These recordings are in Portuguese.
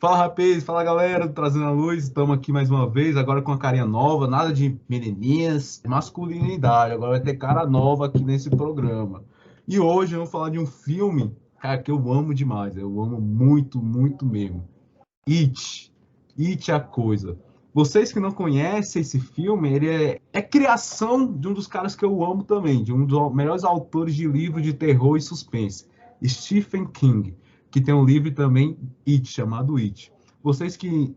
Fala, rapaz, fala, galera, do Trazendo a Luz. Estamos aqui mais uma vez, agora com a carinha nova, nada de menininhas, masculinidade. Agora vai ter cara nova aqui nesse programa. E hoje eu vou falar de um filme, cara, que eu amo demais. Eu amo muito, muito mesmo. It. It é a coisa. Vocês que não conhecem esse filme, ele é criação de um dos caras que eu amo também, de um dos melhores autores de livro de terror e suspense, Stephen King, que tem um livro também, It, chamado It. Vocês que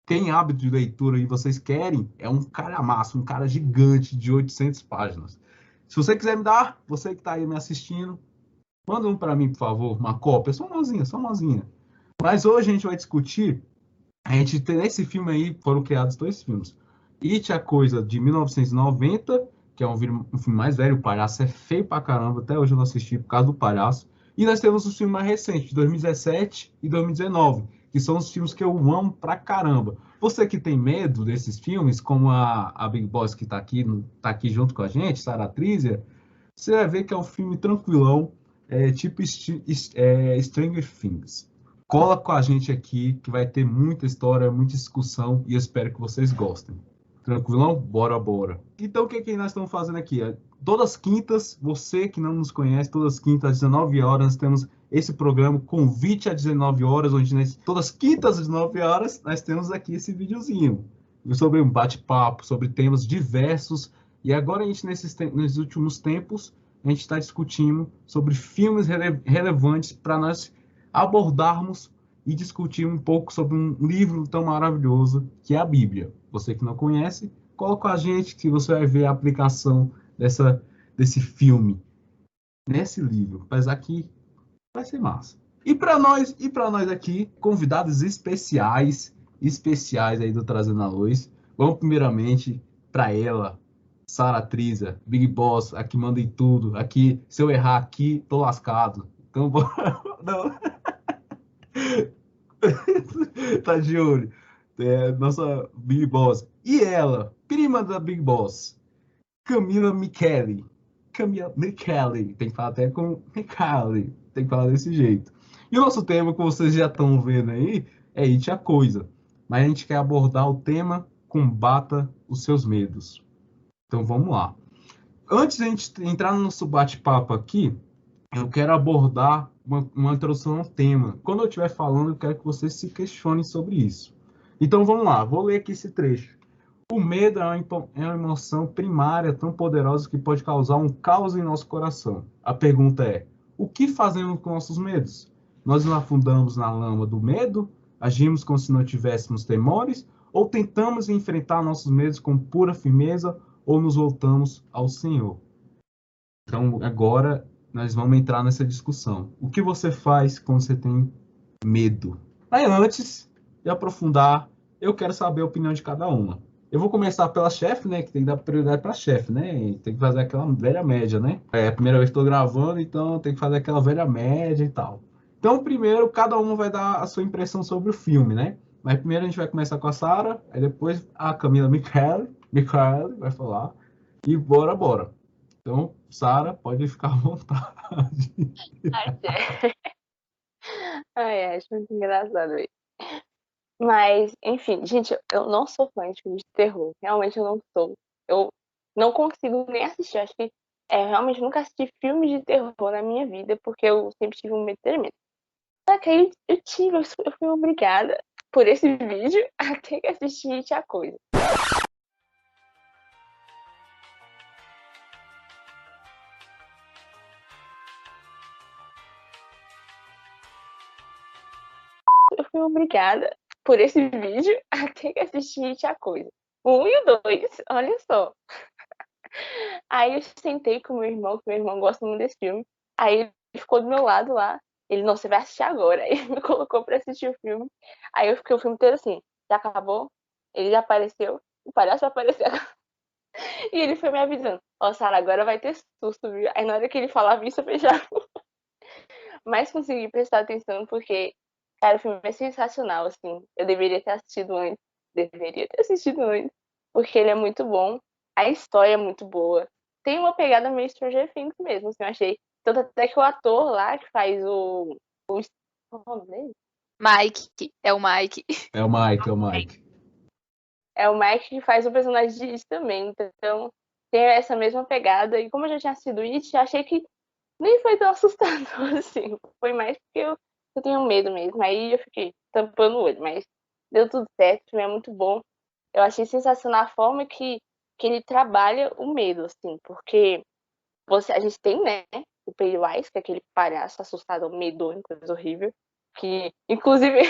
têm hábito de leitura e vocês querem, é um cara massa, um cara gigante de 800 páginas. Se você quiser me dar, você que está aí me assistindo, manda um para mim, por favor, uma cópia, só umazinha, só umazinha. Mas hoje a gente vai discutir, a gente tem nesse filme aí, foram criados dois filmes. It, a coisa de 1990, que é um filme mais velho, o palhaço é feio pra caramba, até hoje eu não assisti por causa do palhaço. E nós temos os filmes mais recentes, de 2017 e 2019, que são os filmes que eu amo pra caramba. Você que tem medo desses filmes, como a Big Boss que tá aqui junto com a gente, Sarah Trizia, você vai ver que é um filme tranquilão, tipo Stranger Things. Cola com a gente aqui, que vai ter muita história, muita discussão, e eu espero que vocês gostem. Tranquilão? Bora, bora. Então, o que nós estamos fazendo aqui? Todas as quintas, você que não nos conhece, todas as quintas, às 19 horas, nós temos esse programa, Convite às 19 horas, onde todas as quintas, às 19 horas, nós temos aqui esse videozinho sobre um bate-papo, sobre temas diversos. E agora, a gente, nesses últimos tempos, a gente está discutindo sobre filmes relevantes para nós abordarmos e discutir um pouco sobre um livro tão maravilhoso que é a Bíblia. Você que não conhece, coloca a gente que você vai ver a aplicação desse filme nesse livro. Mas aqui vai ser massa. E para nós aqui, convidados especiais aí do Trazendo a Luz. Vamos primeiramente para ela, Sarah Trizia, Big Boss, aqui manda em tudo. Aqui, se eu errar aqui, tô lascado. Então, não. Tá de olho. Nossa Big Boss. E ela, prima da Big Boss, Camila Michele. Camila Michele. Tem que falar até com Michele. Tem que falar desse jeito. E o nosso tema, que vocês já estão vendo aí, é It a Coisa. Mas a gente quer abordar o tema Combata os seus medos. Então vamos lá. Antes de a gente entrar no nosso bate-papo aqui, eu quero abordar uma introdução ao tema. Quando eu estiver falando, eu quero que vocês se questionem sobre isso. Então vamos lá, vou ler aqui esse trecho. O medo é uma emoção primária tão poderosa que pode causar um caos em nosso coração. A pergunta é: o que fazemos com nossos medos? Nós nos afundamos na lama do medo? Agimos como se não tivéssemos temores? Ou tentamos enfrentar nossos medos com pura firmeza? Ou nos voltamos ao Senhor? Então, agora nós vamos entrar nessa discussão. O que você faz quando você tem medo? Aí, antes de aprofundar, eu quero saber a opinião de cada uma. Eu vou começar pela chefe, né? Que tem que dar prioridade para a chefe, né? Tem que fazer aquela velha média, né? É a primeira vez que estou gravando, então tem que fazer aquela velha média e tal. Então, primeiro, cada uma vai dar a sua impressão sobre o filme, né? Mas primeiro a gente vai começar com a Sarah, aí depois a Camila Michele vai falar. E bora, bora. Então, Sara, pode ficar à vontade. Achei. Ai, acho muito engraçado isso. Mas, enfim, gente, eu não sou fã de filme de terror. Realmente eu não sou. Eu não consigo nem assistir. Acho que realmente nunca assisti filme de terror na minha vida, porque eu sempre tive um medo tremendo. Só que aí eu fui obrigada, por esse vídeo, a ter que assistir It a Coisa. Eu fui obrigada, por esse vídeo, a ter que assistir It a Coisa. O 1 e o 2, olha só. Aí eu sentei com meu irmão, que meu irmão gosta muito desse filme. Aí ele ficou do meu lado lá. Ele, não, você vai assistir agora. Aí ele me colocou pra assistir o filme. Aí eu fiquei o filme inteiro assim, já acabou? Ele já apareceu? O palhaço vai aparecer agora. E ele foi me avisando, ó, Sara, agora vai ter susto, viu? Aí na hora que ele falava isso, eu fechava. Mas consegui prestar atenção porque, cara, o filme é sensacional, assim. Eu deveria ter assistido antes. Deveria ter assistido antes. Porque ele é muito bom. A história é muito boa. Tem uma pegada meio Stranger Things mesmo, assim, eu achei. Tanto até que o ator lá que faz o qual é o nome dele? Mike, é o Mike. É o Mike, é o Mike. É o Mike que faz o personagem de It também. Então, tem essa mesma pegada. E como eu já tinha sido It, achei que nem foi tão assustador assim. Foi mais porque eu tenho medo mesmo. Aí eu fiquei tampando o olho. Mas deu tudo certo, o filme é muito bom. Eu achei sensacional a forma que ele trabalha o medo, assim. Porque a gente tem, né, o Pennywise, que é aquele palhaço assustado, medonho, coisa horrível. Que, inclusive,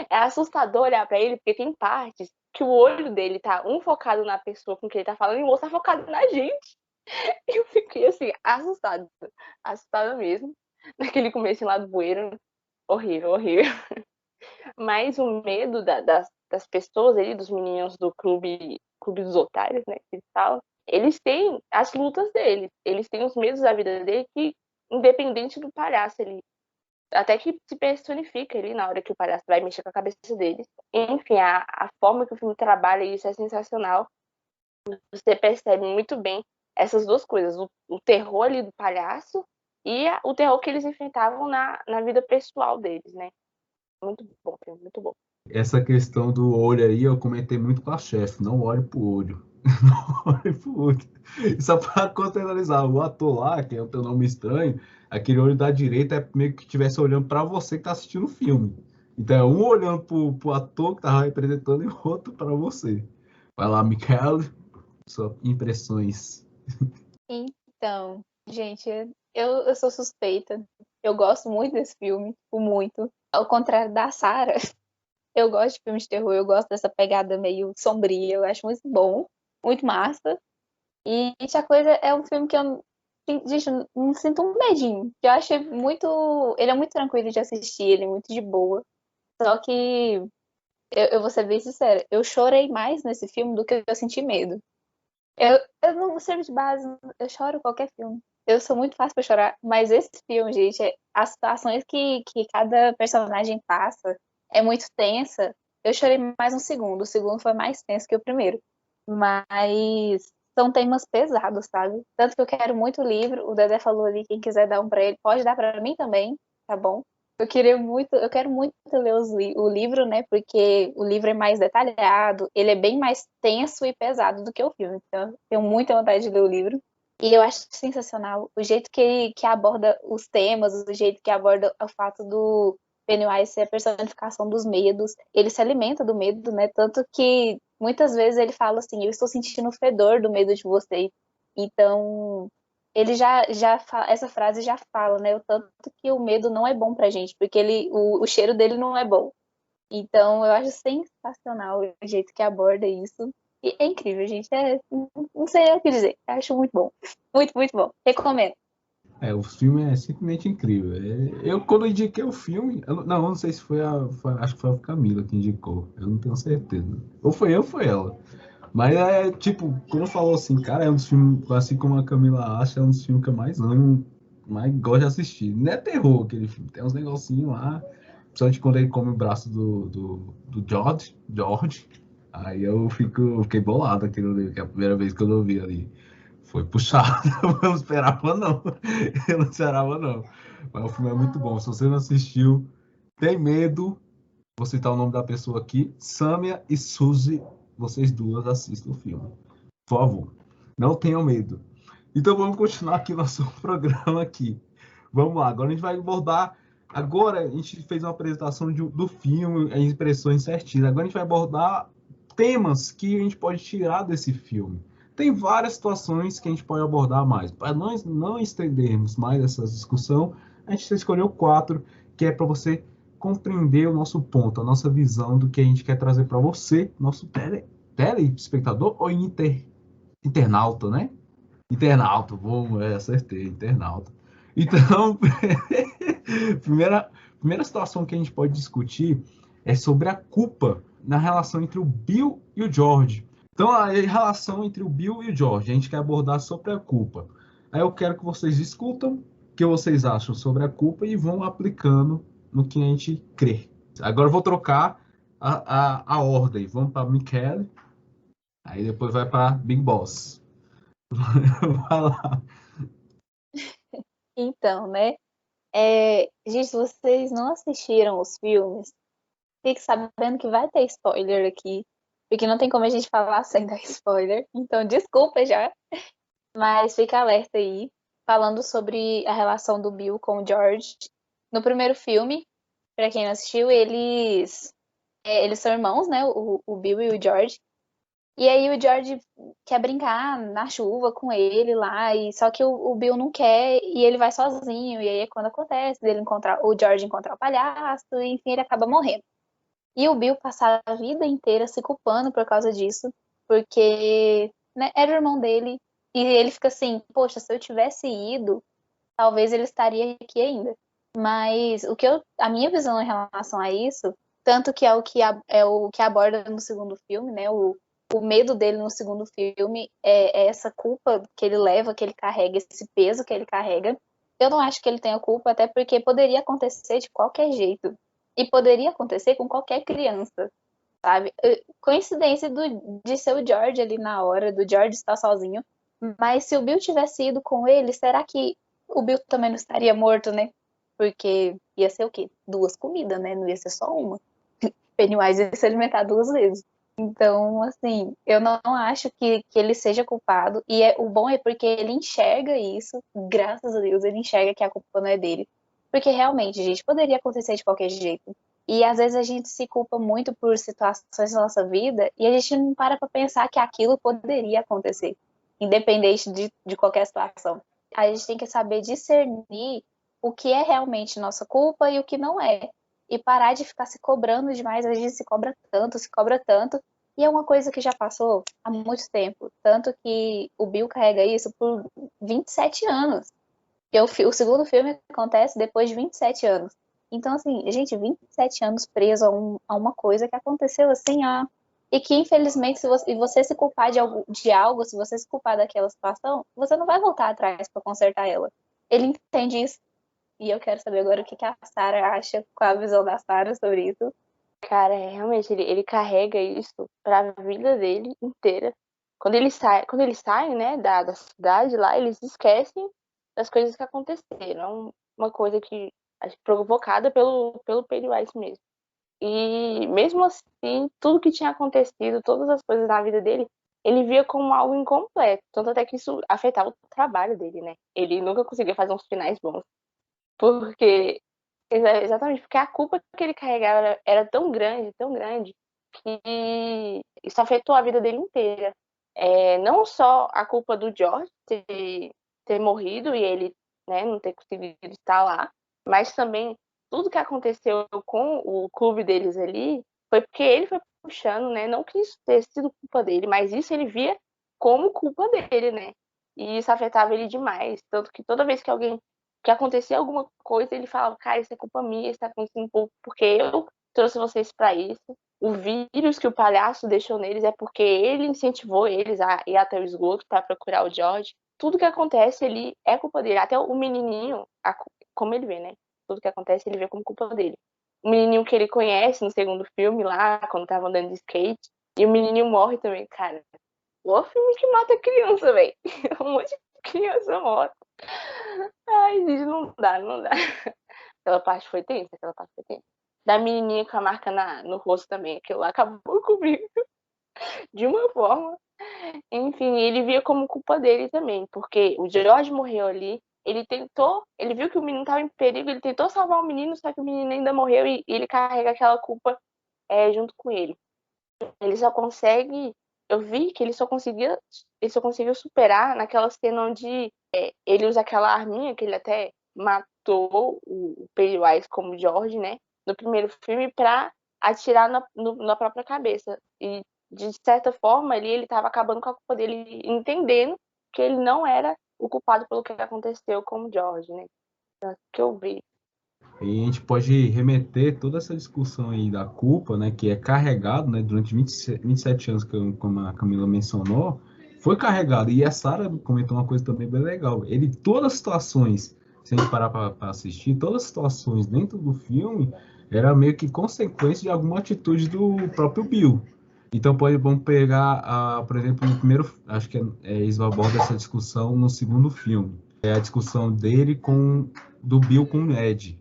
é assustador olhar pra ele, porque tem partes que o olho dele tá um focado na pessoa com quem ele tá falando e o outro tá focado na gente. Eu fiquei assim, assustada. Assustada mesmo. Naquele começo lá do bueiro. Horrível, horrível. Mas o medo das pessoas ali, dos meninos do clube dos otários, né? Que eles falam, eles têm as lutas deles. Eles têm os medos da vida dele que, independente do palhaço, ele até que se personifica ali na hora que o palhaço vai mexer com a cabeça deles. Enfim, a forma que o filme trabalha isso é sensacional. Você percebe muito bem essas duas coisas, o terror ali do palhaço e o terror que eles enfrentavam na vida pessoal deles, né? Muito bom, filme, muito bom. Essa questão do olho aí, eu comentei muito com a chefe. Não olhe pro olho. Não olhe pro olho. Só para contextualizar, o ator lá, que é o teu nome estranho, aquele olho da direita é meio que estivesse olhando para você que tá assistindo o filme. Então é um olhando pro ator que tava representando e o outro para você. Vai lá, Michael, suas impressões. Então, gente, eu sou suspeita. Eu gosto muito desse filme, tipo, muito. Ao contrário da Sarah, eu gosto de filmes de terror, eu gosto dessa pegada meio sombria, eu acho muito bom, muito massa. E a coisa é um filme que eu, gente, eu não sinto um medinho. Que eu achei muito. Ele é muito tranquilo de assistir, ele é muito de boa. Só que eu vou ser bem sincera, eu chorei mais nesse filme do que eu senti medo. Eu não sirvo de base, eu choro qualquer filme. Eu sou muito fácil pra chorar, mas esse filme, gente, as situações que cada personagem passa é muito tensa. Eu chorei mais um segundo, o segundo foi mais tenso que o primeiro. Mas são temas pesados, sabe? Tanto que eu quero muito o livro, o Dedé falou ali, quem quiser dar um pra ele, pode dar pra mim também, tá bom? Eu quero muito ler o livro, né? Porque o livro é mais detalhado, ele é bem mais tenso e pesado do que o filme. Então, eu tenho muita vontade de ler o livro. E eu acho sensacional o jeito que aborda os temas, o jeito que aborda o fato do Pennywise ser a personificação dos medos. Ele se alimenta do medo, né? Tanto que muitas vezes ele fala assim: eu estou sentindo o fedor do medo de vocês. Então, ele essa frase já fala, né? O tanto que o medo não é bom pra gente, porque o cheiro dele não é bom. Então, eu acho sensacional o jeito que aborda isso. E é incrível, gente. Não sei o que dizer. Eu acho muito bom. Muito, muito bom. Recomendo. O filme é simplesmente incrível. Eu, quando indiquei o filme, eu não sei se acho que foi a Camila que indicou, eu não tenho certeza. Ou foi eu, ou foi ela. Mas tipo, quando falou assim, cara, é um dos filmes, assim como a Camila acha, é um dos filmes que eu mais amo, mais gosto de assistir. Não é terror aquele filme, tem uns negocinhos lá, principalmente quando ele come o braço do George, aí fiquei bolado aquilo ali, que é a primeira vez que eu ouvi ali. Foi puxado, eu não esperava não. Eu não esperava não. Mas o filme é muito bom. Se você não assistiu, tem medo, vou citar o nome da pessoa aqui, Samia e Suzy, vocês duas assistam o filme. Por favor. Não tenham medo. Então vamos continuar aqui nosso programa aqui. Vamos lá, agora a gente vai abordar. Agora a gente fez uma apresentação do filme, as impressões certinhas. Agora a gente vai abordar temas que a gente pode tirar desse filme. Tem várias situações que a gente pode abordar mais. Para nós não estendermos mais essa discussão, a gente escolheu 4, que é para você compreender o nosso ponto, a nossa visão do que a gente quer trazer para você, nosso telespectador ou internauta, né? Internauta, acertei, internauta. Então, primeira situação que a gente pode discutir é sobre a culpa na relação entre o Bill e o George. Então, a relação entre o Bill e o George, a gente quer abordar sobre a culpa. Aí eu quero que vocês discutam o que vocês acham sobre a culpa e vão aplicando no que a gente crê. Agora eu vou trocar a ordem. Vamos para Michele, aí depois vai para Big Boss. Vai lá. Então, né? Gente, se vocês não assistiram os filmes, fique sabendo que vai ter spoiler aqui. Porque não tem como a gente falar sem dar spoiler. Então, desculpa já. Mas fica alerta aí. Falando sobre a relação do Bill com o George. No primeiro filme, pra quem não assistiu, eles são irmãos, né? O Bill e o George. E aí o George quer brincar na chuva com ele lá, e só que o Bill não quer e ele vai sozinho. E aí é quando acontece dele encontrar o George encontrar o palhaço, e enfim, ele acaba morrendo. E o Bill passa a vida inteira se culpando por causa disso, porque, né, era o irmão dele. E ele fica assim, poxa, se eu tivesse ido, talvez ele estaria aqui ainda. Mas a minha visão em relação a isso, tanto que é o que aborda no segundo filme, né? O medo dele no segundo filme é essa culpa que ele leva, que ele carrega, esse peso que ele carrega. Eu não acho que ele tenha culpa, até porque poderia acontecer de qualquer jeito. E poderia acontecer com qualquer criança, sabe? Coincidência de ser o George ali na hora, do George estar sozinho. Mas se o Bill tivesse ido com ele, será que o Bill também não estaria morto, né? Porque ia ser o quê? 2 comidas, né? Não ia ser só uma. Pennywise ia se alimentar 2 vezes. Então, assim, eu não acho que ele seja culpado. E o bom é porque ele enxerga isso, graças a Deus, ele enxerga que a culpa não é dele. Porque realmente, gente, poderia acontecer de qualquer jeito. E às vezes a gente se culpa muito por situações da nossa vida e a gente não para pra pensar que aquilo poderia acontecer, independente de qualquer situação. A gente tem que saber discernir o que é realmente nossa culpa e o que não é. E parar de ficar se cobrando demais. A gente se cobra tanto. E é uma coisa que já passou há muito tempo. Tanto que o Bill carrega isso por 27 anos. E o segundo filme acontece depois de 27 anos. Então, assim, gente, 27 anos preso a uma coisa que aconteceu assim, e que infelizmente, se você se culpar de algo, se você se culpar daquela situação, você não vai voltar atrás para consertar ela. Ele entende isso. E eu quero saber agora o que a Sarah acha, qual a visão da Sarah sobre isso. Cara, realmente, ele carrega isso pra vida dele inteira. Quando eles saem, né, da cidade lá, eles esquecem das coisas que aconteceram. Uma coisa que acho que provocada pelo Pennywise mesmo. E mesmo assim, tudo que tinha acontecido, todas as coisas na vida dele, ele via como algo incompleto. Tanto até que isso afetava o trabalho dele, né? Ele nunca conseguia fazer uns finais bons. Porque exatamente, porque a culpa que ele carregava era tão grande, que isso afetou a vida dele inteira. Não só a culpa do George ter morrido e ele, né, não ter conseguido estar lá, mas também tudo que aconteceu com o clube deles ali foi porque ele foi puxando, né? Não que isso tenha sido culpa dele, mas isso ele via como culpa dele, né? E isso afetava ele demais. Tanto que toda vez que acontecia alguma coisa, ele falava, cara, isso é culpa minha, isso tá acontecendo porque eu trouxe vocês para isso. O vírus que o palhaço deixou neles é porque ele incentivou eles a ir até o esgoto para procurar o George. Tudo que acontece, ele é culpa dele. Até o menininho, como ele vê, né? Tudo que acontece, ele vê como culpa dele. O menininho que ele conhece no segundo filme lá, quando tava andando de skate, e o menininho morre também, cara. O filme que mata criança, velho. Um monte de criança morre. Ai, gente, não dá, não dá. Aquela parte foi tensa, aquela parte foi tensa. Da menininha com a marca no rosto também, aquilo lá acabou comigo. De uma forma. Enfim, ele via como culpa dele também, porque o George morreu ali, ele viu que o menino estava em perigo, ele tentou salvar o menino, só que o menino ainda morreu e ele carrega aquela culpa junto com ele. Ele só consegue, eu vi que ele só conseguiu superar naquela cena onde ele usa aquela arminha que ele até matou o Pennywise como George, né, no primeiro filme, pra atirar na própria cabeça. E de certa forma, ele estava acabando com a culpa dele, entendendo que ele não era o culpado pelo que aconteceu com o George, né? É que eu vi. E a gente pode remeter toda essa discussão aí da culpa, né, que é carregado, né, durante 27 anos, como a Camila mencionou, foi carregado. E a Sarah comentou uma coisa também bem legal. Todas as situações, se a gente parar para assistir, todas as situações dentro do filme era meio que consequência de alguma atitude do próprio Bill. Então, vamos pegar, por exemplo, no primeiro, acho que eles abordam essa discussão no segundo filme. É a discussão dele do Bill com o Ed.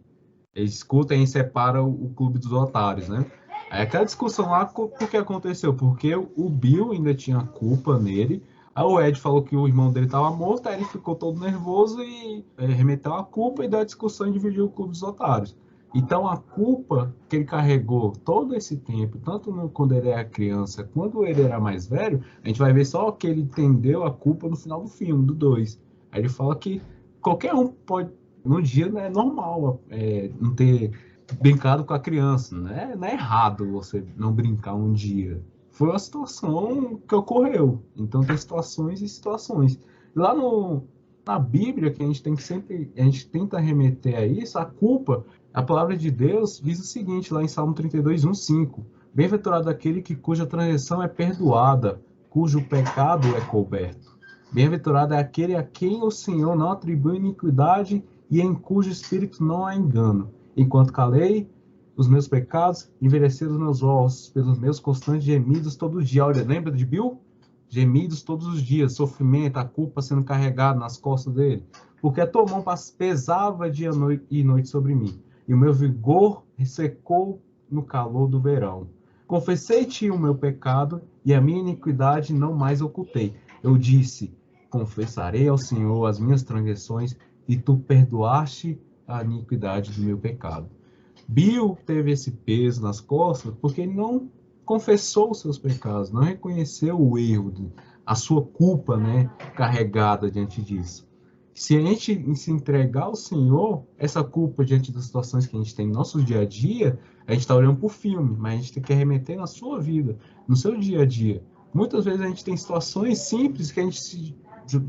Eles discutem e separam o clube dos otários, né? Aí aquela discussão lá, por que aconteceu? Porque o Bill ainda tinha culpa nele. Aí o Ed falou que o irmão dele estava morto, aí ele ficou todo nervoso e remeteu a culpa e deu a discussão e dividiu o clube dos otários. Então a culpa que ele carregou todo esse tempo, tanto quando ele era criança quanto ele era mais velho, a gente vai ver só que ele entendeu a culpa no final do filme, do 2. Aí ele fala que qualquer um pode, no dia, né, é normal não ter brincado com a criança, né? Não é errado você não brincar um dia. Foi uma situação que ocorreu. Então tem situações e situações. Lá na Bíblia, que a gente tem que sempre, a gente tenta remeter a isso, a culpa, a palavra de Deus diz o seguinte, lá em Salmo 32, 1, 5. Bem-aventurado aquele cuja transgressão é perdoada, cujo pecado é coberto. Bem-aventurado é aquele a quem o Senhor não atribui iniquidade e em cujo espírito não há engano. Enquanto calei, os meus pecados envelheceram os meus ossos, pelos meus constantes gemidos todo dia. Olha, lembra de Bill? Gemidos todos os dias, sofrimento, a culpa sendo carregada nas costas dele. Porque a tua mão pesava dia e noite sobre mim, e o meu vigor ressecou no calor do verão. Confessei-te o meu pecado, e a minha iniquidade não mais ocultei. Eu disse, confessarei ao Senhor as minhas transgressões, e tu perdoaste a iniquidade do meu pecado. Bill teve esse peso nas costas porque ele não confessou os seus pecados, não reconheceu o erro, a sua culpa, né, carregada diante disso. Se a gente se entregar ao Senhor, essa culpa diante das situações que a gente tem no nosso dia a dia, a gente está olhando para o filme, mas a gente tem que remeter na sua vida, no seu dia a dia. Muitas vezes a gente tem situações simples que a gente se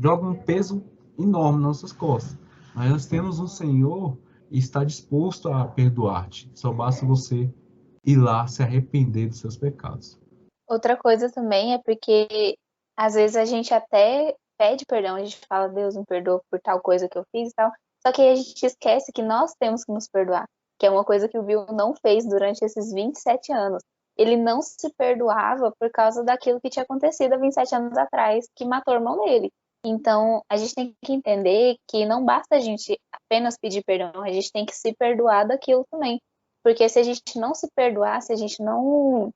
joga um peso enorme nas nossas costas. Mas nós temos um Senhor e está disposto a perdoar-te. Só basta você ir lá se arrepender dos seus pecados. Outra coisa também é porque às vezes a gente até pede perdão, a gente fala, Deus me perdoa por tal coisa que eu fiz e tal, só que aí a gente esquece que nós temos que nos perdoar, que é uma coisa que o Bill não fez durante esses 27 anos. Ele não se perdoava por causa daquilo que tinha acontecido há 27 anos atrás, que matou o irmão dele. Então, a gente tem que entender que não basta a gente apenas pedir perdão, a gente tem que se perdoar daquilo também. Porque se a gente não se perdoar, se a gente não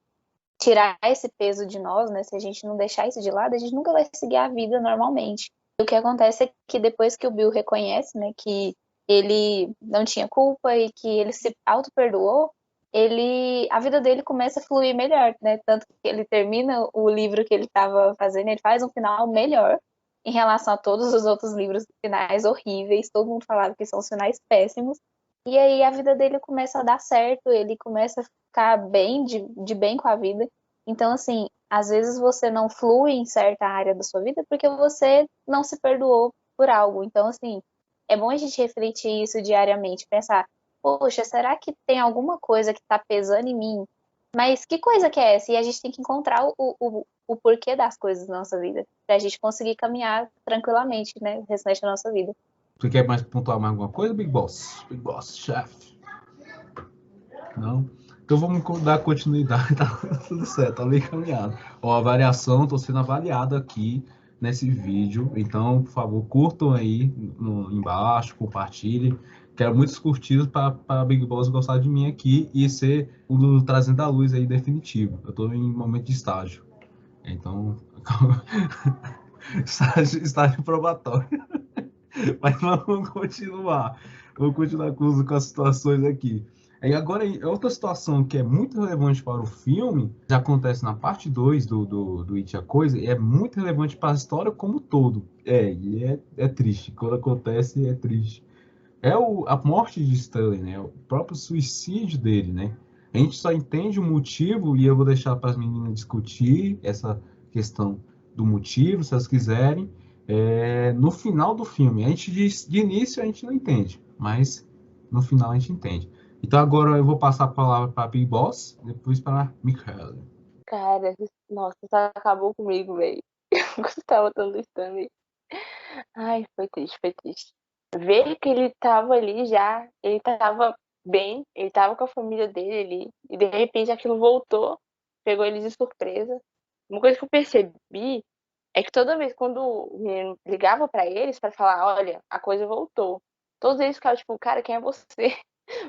tirar esse peso de nós, né? Se a gente não deixar isso de lado, a gente nunca vai seguir a vida normalmente. E o que acontece é que depois que o Bill reconhece, né, que ele não tinha culpa e que ele se auto-perdoou, a vida dele começa a fluir melhor, né? Tanto que ele termina o livro que ele estava fazendo, ele faz um final melhor em relação a todos os outros livros, finais horríveis, todo mundo falava que são finais péssimos. E aí a vida dele começa a dar certo, ele começa a ficar bem, de bem com a vida. Então, assim, às vezes você não flui em certa área da sua vida porque você não se perdoou por algo. Então, assim, é bom a gente refletir isso diariamente, pensar, poxa, será que tem alguma coisa que está pesando em mim? Mas que coisa que é essa? E a gente tem que encontrar o porquê das coisas na nossa vida, para a gente conseguir caminhar tranquilamente, né, o restante da nossa vida. Você quer mais pontuar mais alguma coisa, Big Boss? Big Boss, chefe. Não? Então vamos dar continuidade, tá tudo certo, tá bem caminhado. Ó, a avaliação, tô sendo avaliado aqui nesse vídeo, então, por favor, curtam aí embaixo, compartilhem. Quero muitos curtidos para Big Boss gostar de mim aqui e ser o do Trazendo a Luz aí definitivo. Eu tô em momento de estágio, então, estágio probatório. Mas vamos continuar. Vamos continuar com as situações aqui. E agora, outra situação que é muito relevante para o filme, já acontece na parte 2 do It a Coisa, e é muito relevante para a história como um todo. É triste. Quando acontece, é triste. A morte de Stanley, né? O próprio suicídio dele, né? A gente só entende o motivo, e eu vou deixar para as meninas discutir essa questão do motivo, se elas quiserem, no final do filme. A gente de início a gente não entende, mas no final a gente entende. Então agora eu vou passar a palavra para a Big Boss, depois para a Michaela. Cara, nossa, isso acabou comigo, velho. Eu gostava tanto do Stanley. Ai, foi triste, foi triste. Ver que ele tava ali já, ele tava bem, ele tava com a família dele ali, e de repente aquilo voltou, pegou ele de surpresa. Uma coisa que eu percebi é que toda vez quando o menino ligava pra eles pra falar, olha, a coisa voltou, todos eles ficavam tipo, cara, quem é você?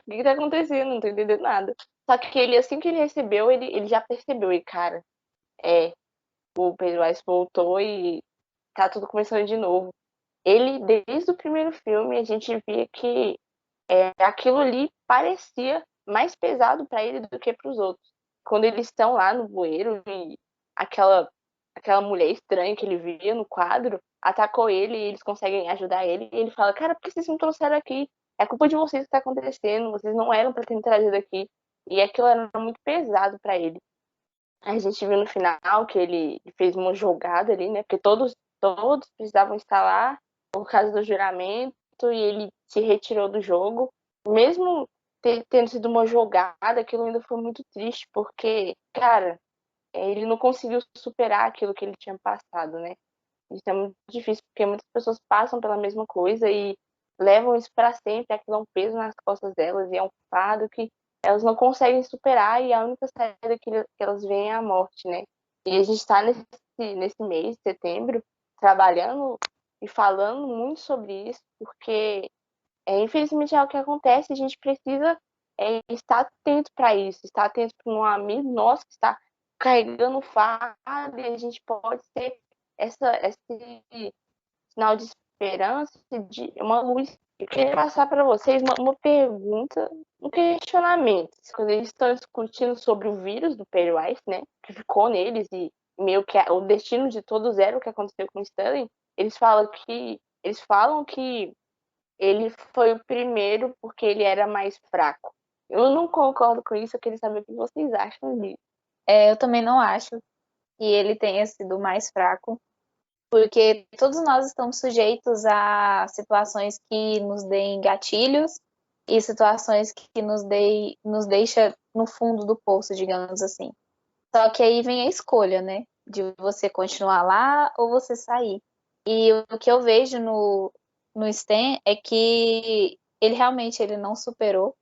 O que tá acontecendo? Não tô entendendo nada. Só que ele, assim que ele recebeu, ele já percebeu, e cara, o Pennywise voltou e tá tudo começando de novo. Ele, desde o primeiro filme, a gente via que aquilo ali parecia mais pesado pra ele do que pros outros. Quando eles estão lá no bueiro e aquela, aquela mulher estranha que ele via no quadro atacou ele e eles conseguem ajudar ele. E ele fala, cara, por que vocês me trouxeram aqui? É culpa de vocês que tá acontecendo. Vocês não eram pra ter me trazido aqui. E aquilo era muito pesado pra ele. A gente viu no final que ele fez uma jogada ali, né? Porque todos precisavam estar lá por causa do juramento e ele se retirou do jogo. Mesmo tendo sido uma jogada, aquilo ainda foi muito triste, porque, cara, ele não conseguiu superar aquilo que ele tinha passado, né? Isso é muito difícil, porque muitas pessoas passam pela mesma coisa e levam isso para sempre, aquilo é um peso nas costas delas e é um fardo que elas não conseguem superar e a única saída que elas veem é a morte, né? E a gente está nesse mês, setembro, trabalhando e falando muito sobre isso, porque infelizmente é o que acontece, a gente precisa estar atento para isso, estar atento para um amigo nosso que está carregando o fardo e a gente pode ser esse sinal de esperança, de uma luz. Eu queria passar para vocês uma pergunta, um questionamento. Quando eles estão discutindo sobre o vírus do Pennywise, né, que ficou neles e meio que o destino de todos era o que aconteceu com o Stanley, eles falam que ele foi o primeiro porque ele era mais fraco. Eu não concordo com isso, eu queria saber o que vocês acham disso. Eu também não acho que ele tenha sido mais fraco, porque todos nós estamos sujeitos a situações que nos deem gatilhos e situações que nos deixa no fundo do poço, digamos assim. Só que aí vem a escolha, né? De você continuar lá ou você sair. E o que eu vejo no Stan é que ele realmente ele não superou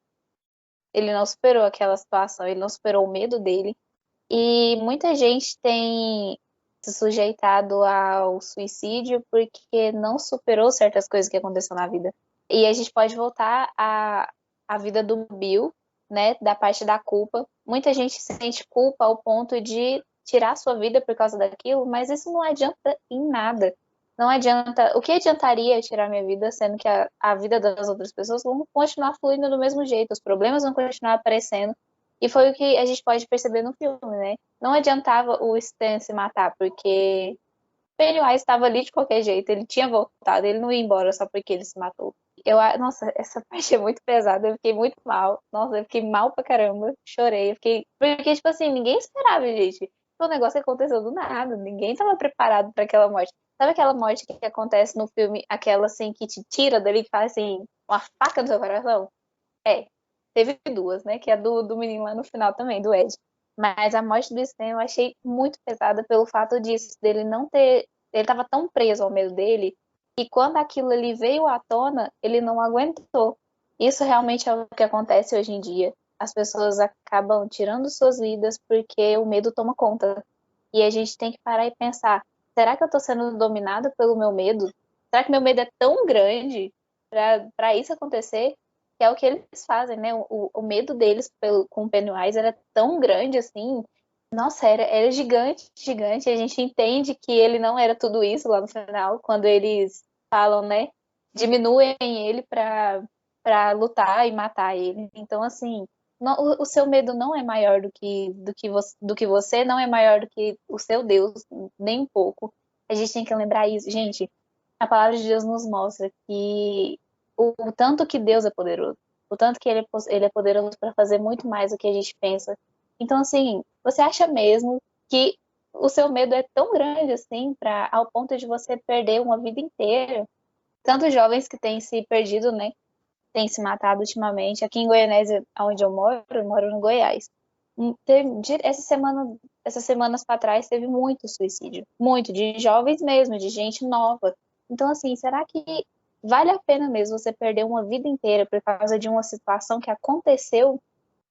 aquela situação, ele não superou o medo dele. E muita gente tem se sujeitado ao suicídio porque não superou certas coisas que aconteceram na vida. E a gente pode voltar à vida do Bill, né, da parte da culpa. Muita gente sente culpa ao ponto de tirar sua vida por causa daquilo, mas isso não adianta em nada. Não adianta. O que adiantaria eu tirar minha vida, sendo que a vida das outras pessoas vão continuar fluindo do mesmo jeito, os problemas vão continuar aparecendo. E foi o que a gente pode perceber no filme, né? Não adiantava o Stan se matar, porque Pennywise estava ali de qualquer jeito, ele tinha voltado, ele não ia embora só porque ele se matou. Nossa, essa parte é muito pesada, eu fiquei muito mal. Nossa, eu fiquei mal pra caramba, chorei, porque, tipo assim, ninguém esperava, gente. Foi um negócio que aconteceu do nada, ninguém estava preparado para aquela morte. Sabe aquela morte que acontece no filme, aquela assim, que te tira dali, que faz assim, uma faca no seu coração? É, teve duas, né? Que é do menino lá no final também, do Ed. Mas a morte do Stan eu achei muito pesada pelo fato disso, dele não ter. Ele estava tão preso ao medo dele, e quando aquilo ali veio à tona, ele não aguentou. Isso realmente é o que acontece hoje em dia. As pessoas acabam tirando suas vidas porque o medo toma conta. E a gente tem que parar e pensar: será que eu estou sendo dominada pelo meu medo? Será que meu medo é tão grande para isso acontecer? Que é o que eles fazem, né? O medo deles com o Pennywise era tão grande assim. Nossa, era gigante, gigante. A gente entende que ele não era tudo isso lá no final, quando eles falam, né? Diminuem ele para lutar e matar ele. Então, assim, o seu medo não é maior do que você, não é maior do que o seu Deus, nem um pouco. A gente tem que lembrar isso. Gente, a palavra de Deus nos mostra que o tanto que Deus é poderoso, o tanto que ele é poderoso para fazer muito mais do que a gente pensa. Então, assim, você acha mesmo que o seu medo é tão grande assim, ao ponto de você perder uma vida inteira? Tantos jovens que têm se perdido, né? Têm se matado ultimamente. Aqui em Goianésia, onde eu moro no Goiás. Essas semanas para trás, teve muito suicídio. Muito, de jovens mesmo, de gente nova. Então, assim, será que vale a pena mesmo você perder uma vida inteira por causa de uma situação que aconteceu?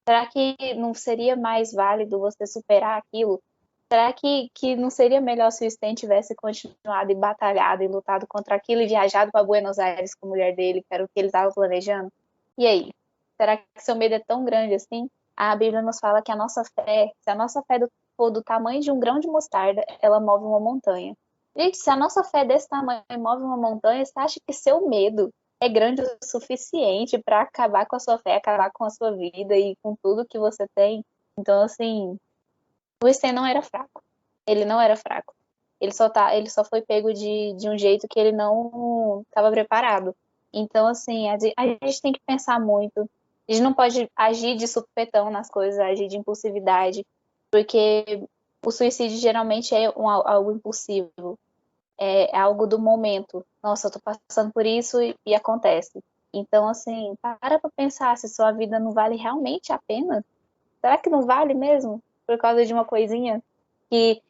Será que não seria mais válido você superar aquilo? Será que não seria melhor se o Stan tivesse continuado e batalhado e lutado contra aquilo e viajado para Buenos Aires com a mulher dele, que era o que ele estava planejando? E aí? Será que seu medo é tão grande assim? A Bíblia nos fala que a nossa fé, se a nossa fé for do tamanho de um grão de mostarda, ela move uma montanha. Gente, se a nossa fé desse tamanho move uma montanha, você acha que seu medo é grande o suficiente para acabar com a sua fé, acabar com a sua vida e com tudo que você tem? Então, assim, o Stan não era fraco. Ele não era fraco. Ele só foi pego de um jeito que ele não estava preparado. Então, assim, a gente tem que pensar muito. A gente não pode agir de supetão nas coisas, agir de impulsividade, porque o suicídio geralmente é algo impulsivo. É algo do momento. Nossa, eu tô passando por isso e acontece. Então, assim, para pensar se sua vida não vale realmente a pena. Será que não vale mesmo? Por causa de uma coisinha que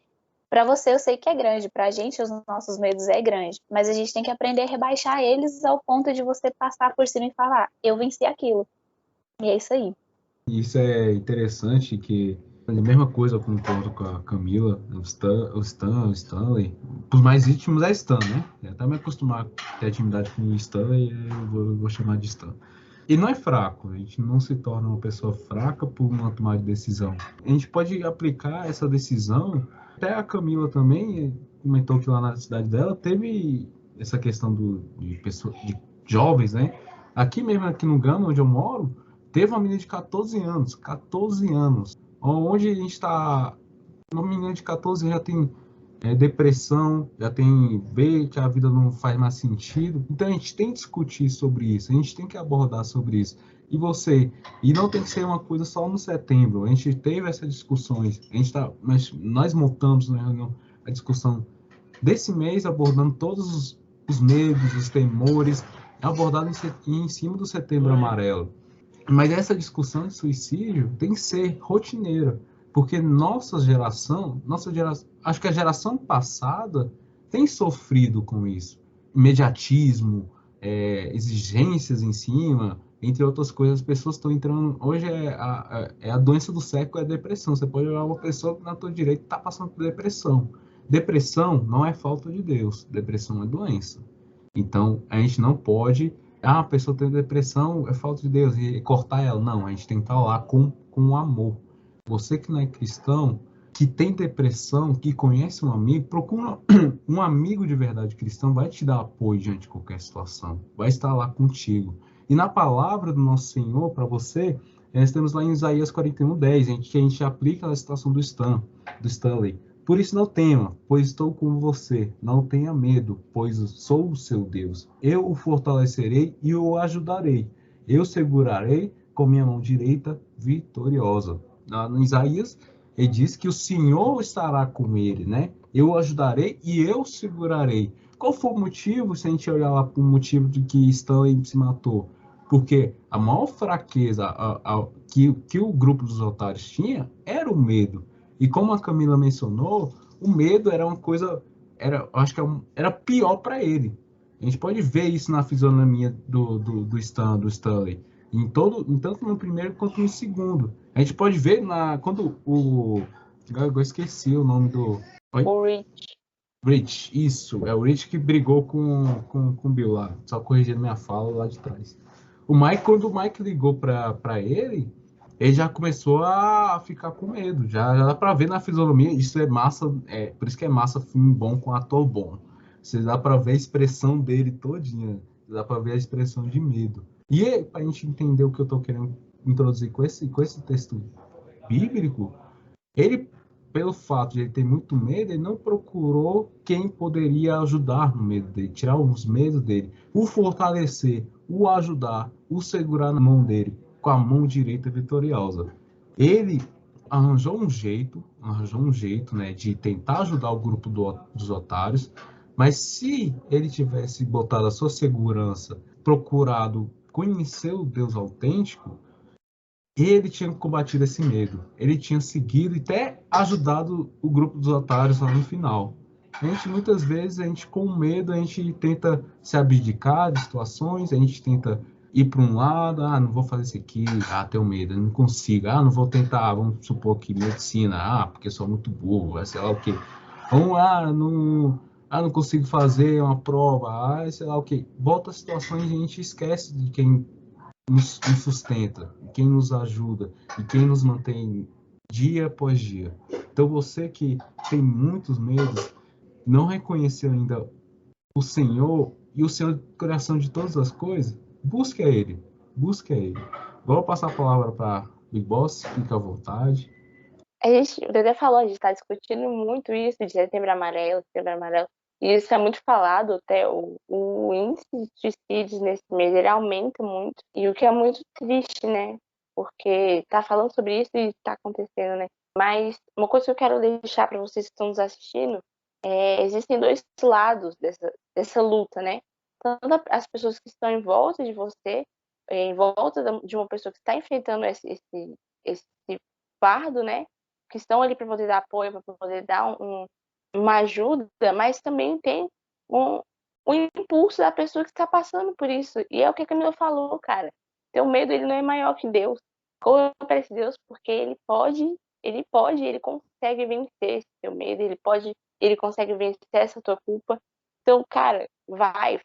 para você eu sei que é grande, pra gente os nossos medos é grande, mas a gente tem que aprender a rebaixar eles ao ponto de você passar por cima e falar, eu venci aquilo. E é isso aí. Isso é interessante que a mesma coisa eu concordo com a Camila, o Stanley. Os mais íntimos é Stan, né? Eu até me acostumar a ter intimidade com o Stanley, eu vou chamar de Stan. E não é fraco, a gente não se torna uma pessoa fraca por uma tomada de decisão. A gente pode aplicar essa decisão, até a Camila também comentou que lá na cidade dela teve essa questão de jovens, né? Aqui mesmo, aqui no Gama, onde eu moro, teve uma menina de 14 anos, onde a gente está, uma menina de 14 anos já tem depressão, já tem ver que a vida não faz mais sentido. Então a gente tem que discutir sobre isso, a gente tem que abordar sobre isso. E não tem que ser uma coisa só no setembro. A gente teve essas discussões, mas nós montamos na reunião a discussão desse mês abordando todos os medos, os temores, abordado em cima do Setembro Amarelo. Mas essa discussão de suicídio tem que ser rotineira, porque acho que a geração passada tem sofrido com isso. Imediatismo, exigências em cima, entre outras coisas, as pessoas estão entrando. Hoje é a doença do século, é a depressão. Você pode olhar uma pessoa que na tua direita está passando por depressão. Depressão não é falta de Deus, depressão é doença. Então, a gente não pode a pessoa tem depressão, é falta de Deus, e cortar ela. Não, a gente tem que estar lá com amor. Você que não é cristão, que tem depressão, que conhece um amigo, procura um amigo de verdade cristão, vai te dar apoio diante de qualquer situação, vai estar lá contigo. E na palavra do nosso Senhor, para você, nós temos lá em Isaías 41:10, que a gente aplica a situação do Stanley. Por isso não tema, pois estou com você. Não tenha medo, pois sou o seu Deus. Eu o fortalecerei e o ajudarei. Eu segurarei com minha mão direita vitoriosa. No Isaías, ele diz que o Senhor estará com ele, né? Eu o ajudarei e eu segurarei. Qual foi o motivo, se a gente olhar lá para o motivo de que Stanley se matou? Porque a maior fraqueza que o grupo dos otários tinha era o medo. E como a Camila mencionou, o medo era uma coisa, acho que era pior para ele. A gente pode ver isso na fisionomia do Stanley, tanto no primeiro quanto no segundo. A gente pode ver quando eu esqueci o nome do... Oi? O Rich. Rich, isso. É o Rich que brigou com o Bill lá. Só corrigindo minha fala lá de trás. Quando o Mike ligou para ele já começou a ficar com medo. Já dá para ver na fisionomia. Isso é massa. Por isso que é massa filme bom com ator bom. Você dá para ver a expressão dele todinha. Dá para ver a expressão de medo. E para a gente entender o que eu estou querendo introduzir com esse texto bíblico, ele, pelo fato de ele ter muito medo, ele não procurou quem poderia ajudar no medo dele, tirar os medos dele, o fortalecer, o ajudar, o segurar na mão dele, com a mão direita vitoriosa. Ele arranjou um jeito, né, de tentar ajudar o grupo dos otários, mas se ele tivesse botado a sua segurança, procurado conhecer o Deus autêntico, ele tinha combatido esse medo. Ele tinha seguido e até ajudado o grupo dos otários lá no final. Muitas vezes, com medo, a gente tenta se abdicar de situações, a gente tenta ir para um lado, não vou fazer isso aqui, tenho medo, eu não consigo, não vou tentar, vamos supor que medicina, porque sou muito burro, sei lá o quê. Não consigo fazer uma prova, sei lá o quê. Volta a situações e a gente esquece de quem nos sustenta, de quem nos ajuda, e quem nos mantém dia após dia. Então você que tem muitos medos, não reconheceu ainda o Senhor e o Senhor do coração de todas as coisas, busque a Ele. Busque a Ele. Vou passar a palavra para Big Boss, fica à vontade. O Dedé falou, a gente está discutindo muito isso de setembro amarelo, e isso é muito falado, até o índice de suicídios nesse mês, ele aumenta muito, e o que é muito triste, né? Porque tá falando sobre isso e tá acontecendo, né? Mas uma coisa que eu quero deixar para vocês que estão nos assistindo, existem dois lados dessa luta, né? Tanto as pessoas que estão em volta de você, em volta de uma pessoa que está enfrentando esse fardo, né? Que estão ali para poder dar apoio, para poder dar uma ajuda, mas também tem um impulso da pessoa que está passando por isso. E é o que a Camila falou, cara. Teu medo, ele não é maior que Deus. Corra para esse Deus, porque ele consegue vencer esse teu medo, ele consegue vencer essa tua culpa. Então, cara,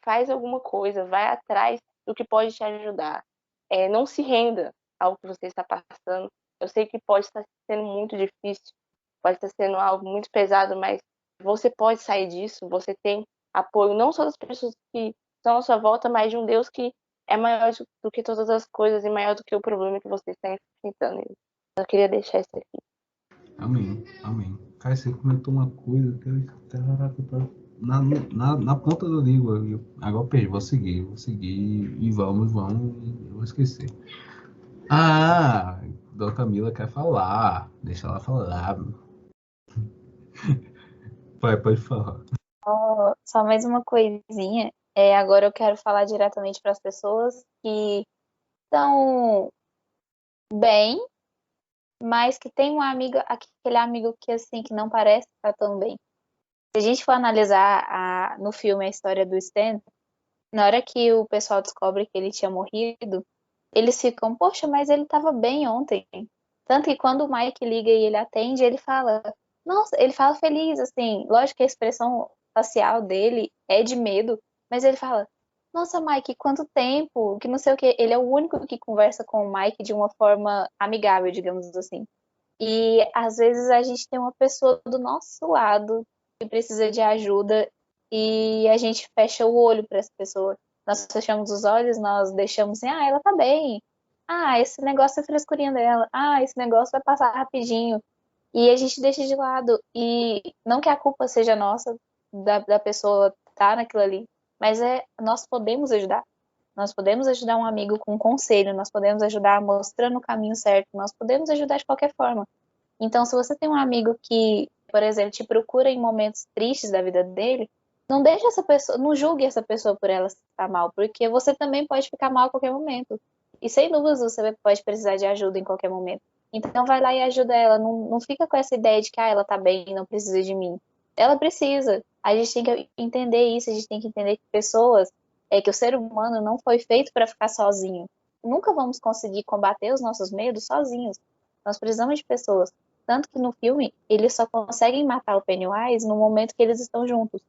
faz alguma coisa, vai atrás do que pode te ajudar. Não se renda ao que você está passando. Eu sei que pode estar sendo muito difícil, pode estar sendo algo muito pesado, mas você pode sair disso. Você tem apoio não só das pessoas que estão à sua volta, mas de um Deus que é maior do que todas as coisas e maior do que o problema que você está enfrentando. Eu queria deixar isso aqui. Amém, amém. Cara, você comentou uma coisa que caraca, na ponta da língua. Agora eu perdi, vou seguir e vamos, eu vou esquecer. Dona Camila quer falar, deixa ela falar. Pode falar. Só mais uma coisinha. Agora eu quero falar diretamente para as pessoas que estão bem, mas que tem um amigo, aquele amigo que assim que não parece estar tão bem. Se a gente for analisar no filme a história do Stan, na hora que o pessoal descobre que ele tinha morrido, eles ficam, poxa, mas ele estava bem ontem. Tanto que quando o Mike liga e ele atende, ele fala, nossa, ele fala feliz, assim, lógico que a expressão facial dele é de medo, mas ele fala, nossa, Mike, quanto tempo, que não sei o que. Ele é o único que conversa com o Mike de uma forma amigável, digamos assim. E às vezes a gente tem uma pessoa do nosso lado que precisa de ajuda e a gente fecha o olho para essa pessoa. Nós fechamos os olhos, nós deixamos assim, ela tá bem. Esse negócio é frescurinha dela. Esse negócio vai passar rapidinho. E a gente deixa de lado. E não que a culpa seja nossa, da pessoa estar naquilo ali, mas nós podemos ajudar. Nós podemos ajudar um amigo com um conselho, nós podemos ajudar mostrando o caminho certo, nós podemos ajudar de qualquer forma. Então, se você tem um amigo que, por exemplo, te procura em momentos tristes da vida dele, não deixe essa pessoa, não julgue essa pessoa por ela estar mal, porque você também pode ficar mal a qualquer momento. E sem dúvidas você pode precisar de ajuda em qualquer momento. Então vai lá e ajuda ela, não fica com essa ideia de que ela tá bem, não precisa de mim. Ela precisa. A gente tem que entender isso, a gente tem que entender que que o ser humano não foi feito para ficar sozinho. Nunca vamos conseguir combater os nossos medos sozinhos. Nós precisamos de pessoas. Tanto que no filme, eles só conseguem matar o Pennywise no momento que eles estão juntos.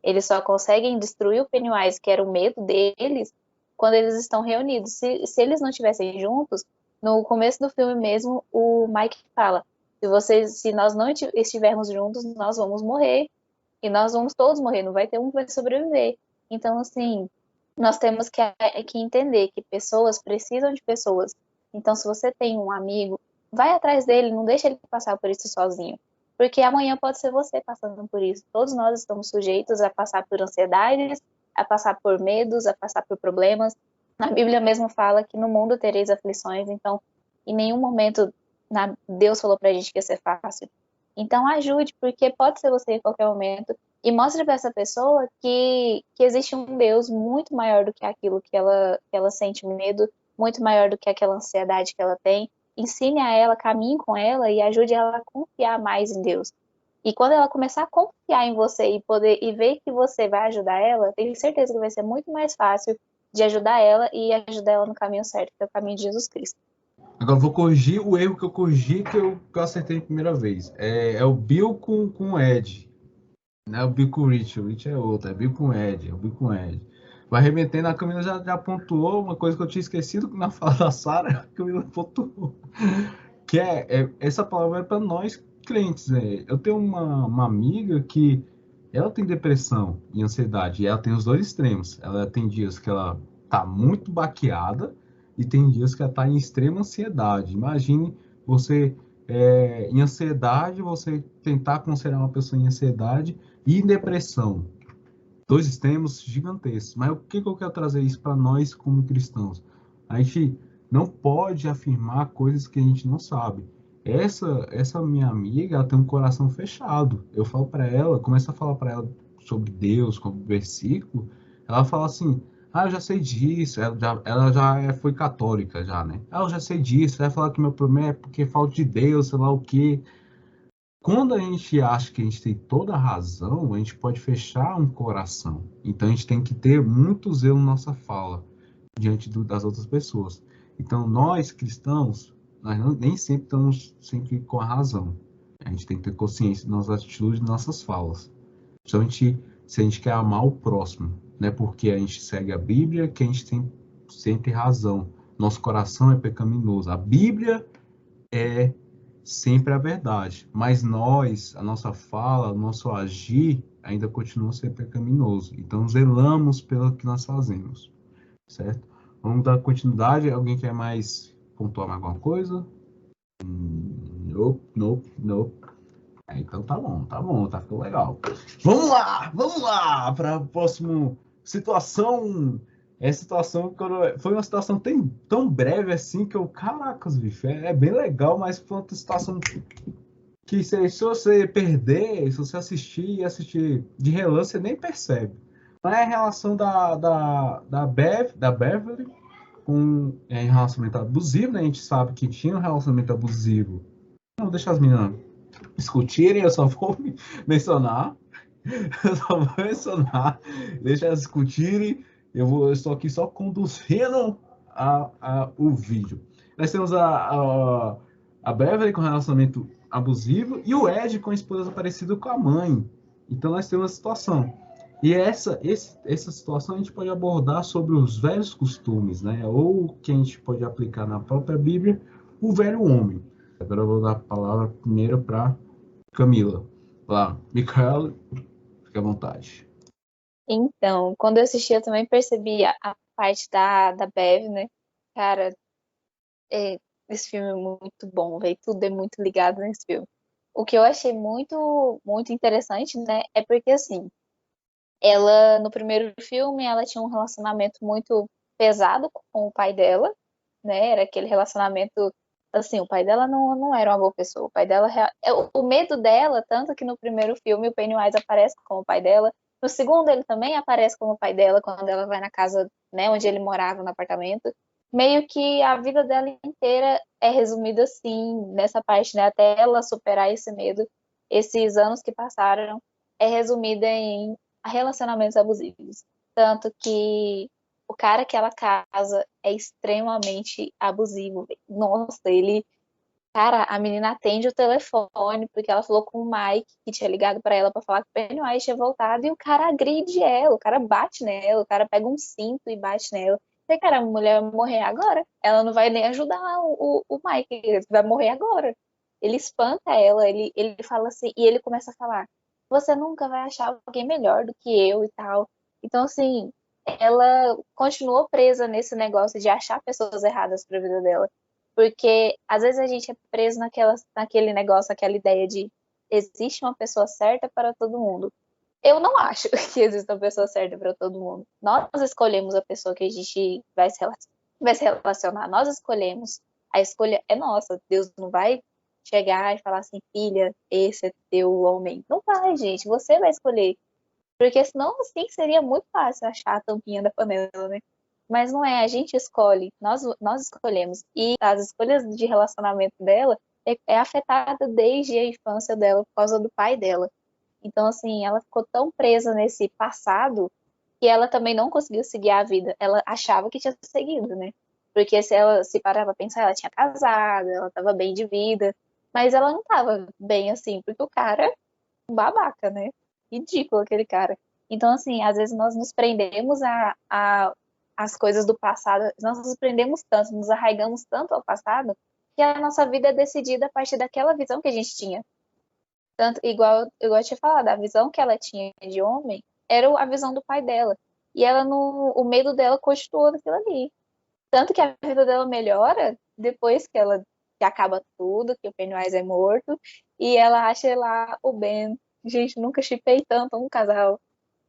Eles só conseguem destruir o Pennywise, que era o medo deles, quando eles estão reunidos. Se eles não estivessem juntos, no começo do filme mesmo, o Mike fala, se nós não estivermos juntos, nós vamos morrer. E nós vamos todos morrer, não vai ter um que vai sobreviver. Então, assim, nós temos que entender que pessoas precisam de pessoas. Então, se você tem um amigo, vai atrás dele, não deixa ele passar por isso sozinho. Porque amanhã pode ser você passando por isso. Todos nós estamos sujeitos a passar por ansiedades, a passar por medos, a passar por problemas. Na Bíblia mesmo fala que no mundo tereis aflições, então em nenhum momento Deus falou pra gente que ia ser fácil. Então ajude, porque pode ser você em qualquer momento. E mostre para essa pessoa que existe um Deus muito maior do que aquilo que ela sente medo, muito maior do que aquela ansiedade que ela tem. Ensine a ela, caminhe com ela e ajude ela a confiar mais em Deus. E quando ela começar a confiar em você e ver que você vai ajudar ela, tenho certeza que vai ser muito mais fácil de ajudar ela e ajudar ela no caminho certo, que é o caminho de Jesus Cristo. Agora eu vou corrigir o erro que eu corrigi, que eu acertei a primeira vez. É o Bill com o Ed. Não é o Bill com o Rich. O Rich é outro. É Bill com o Ed. É o Bill com o Ed. Vai remetendo, a Camila já pontuou uma coisa que eu tinha esquecido na fala da Sarah. A Camila pontuou. Que essa palavra é para nós crentes. Né? Eu tenho uma amiga que ela tem depressão e ansiedade. E ela tem os dois extremos. Ela tem dias que ela tá muito baqueada e tem dias que ela tá em extrema ansiedade. Imagine você em ansiedade, você tentar aconselhar uma pessoa em ansiedade e em depressão. Dois extremos gigantescos. Mas o que eu quero trazer isso para nós como cristãos? A gente não pode afirmar coisas que a gente não sabe. Essa minha amiga, ela tem um coração fechado. Eu falo para ela, começo a falar para ela sobre Deus, como versículo, ela fala assim: "Ah, eu já sei disso". Ela já foi católica já, né? "Ah, eu já sei disso". Vai falar que meu problema é porque falta de Deus, sei lá o quê. Quando a gente acha que a gente tem toda a razão, a gente pode fechar um coração. Então a gente tem que ter muito zelo na nossa fala diante das outras pessoas. Então nós cristãos, nem sempre estamos sempre com a razão. A gente tem que ter consciência das nossas atitudes, das nossas falas. Principalmente se a gente quer amar o próximo, né? Porque a gente segue a Bíblia, que a gente tem sempre razão. Nosso coração é pecaminoso. A Bíblia é sempre a verdade, mas nós, a nossa fala, o nosso agir ainda continua a ser pecaminoso. Então zelamos pelo que nós fazemos, certo? Vamos dar continuidade. Alguém quer mais pontuar mais alguma coisa? Nope, nope, nope. Então tá ficando legal. Vamos lá para a próxima situação. Situação que foi uma situação tão breve assim que caracas, bicho, é bem legal, mas foi uma situação que se você perder, se você assistir de relance, você nem percebe. Não é a relação da Beverly com relacionamento abusivo, né? A gente sabe que tinha um relacionamento abusivo. Não, deixa as meninas discutirem, eu só vou mencionar. Eu só vou mencionar. Deixa elas discutirem. Eu estou aqui só conduzindo o vídeo. Nós temos a Beverly com relacionamento abusivo e o Ed com a esposa parecida com a mãe. Então nós temos uma situação. E essa situação a gente pode abordar sobre os velhos costumes, né? Ou que a gente pode aplicar na própria Bíblia, o velho homem. Agora eu vou dar a palavra primeiro para Camila. Lá, Micaela, fique à vontade. Então, quando eu assisti, eu também percebi a parte da Bev, né? Cara, esse filme é muito bom, velho. Tudo é muito ligado nesse filme. O que eu achei muito, muito interessante, né? É porque, assim, ela, no primeiro filme, ela tinha um relacionamento muito pesado com o pai dela, né? Era aquele relacionamento, assim, o pai dela não era uma boa pessoa. O pai dela, o medo dela, tanto que no primeiro filme o Pennywise aparece como o pai dela. No segundo, ele também aparece como o pai dela quando ela vai na casa, né, onde ele morava, no apartamento. Meio que a vida dela inteira é resumida assim, nessa parte, né? Até ela superar esse medo, esses anos que passaram, é resumida em relacionamentos abusivos. Tanto que o cara que ela casa é extremamente abusivo. Nossa, ele. Cara, a menina atende o telefone porque ela falou com o Mike, que tinha ligado pra ela pra falar que o Pennywise tinha voltado, e o cara agride ela, o cara bate nela, o cara pega um cinto e bate nela. E, cara, a mulher vai morrer agora. Ela não vai nem ajudar o Mike, ele vai morrer agora. Ele espanta ela, ele fala assim, e ele começa a falar: Você nunca vai achar alguém melhor do que eu e tal. Então, assim, ela continuou presa nesse negócio de achar pessoas erradas pra vida dela. Porque às vezes a gente é preso naquele negócio, aquela ideia de existe uma pessoa certa para todo mundo. Eu não acho que existe uma pessoa certa para todo mundo. Nós escolhemos a pessoa que a gente vai se relacionar. Nós escolhemos. A escolha é nossa. Deus não vai chegar e falar assim, filha, esse é teu homem. Não vai, gente. Você vai escolher. Porque senão, assim, seria muito fácil achar a tampinha da panela, né? Mas não é, a gente escolhe, nós escolhemos. E as escolhas de relacionamento dela é afetada desde a infância dela por causa do pai dela. Então, assim, ela ficou tão presa nesse passado E ela também não conseguiu seguir a vida. Ela achava que tinha seguido, né? Porque se ela se parar pra pensar, ela tinha casado, ela tava bem de vida. Mas ela não tava bem assim, porque o cara é um babaca, né? Ridículo aquele cara. Então, assim, às vezes nós nos prendemos as coisas do passado, nós nos prendemos tanto, nos arraigamos tanto ao passado, que a nossa vida é decidida a partir daquela visão que a gente tinha. Tanto, igual eu tinha falado, a visão que ela tinha de homem era a visão do pai dela. E ela, o medo dela continuou naquilo ali. Tanto que a vida dela melhora depois que acaba tudo, que o Pennywise é morto, e ela acha lá o Ben. Gente, nunca shippei tanto um casal.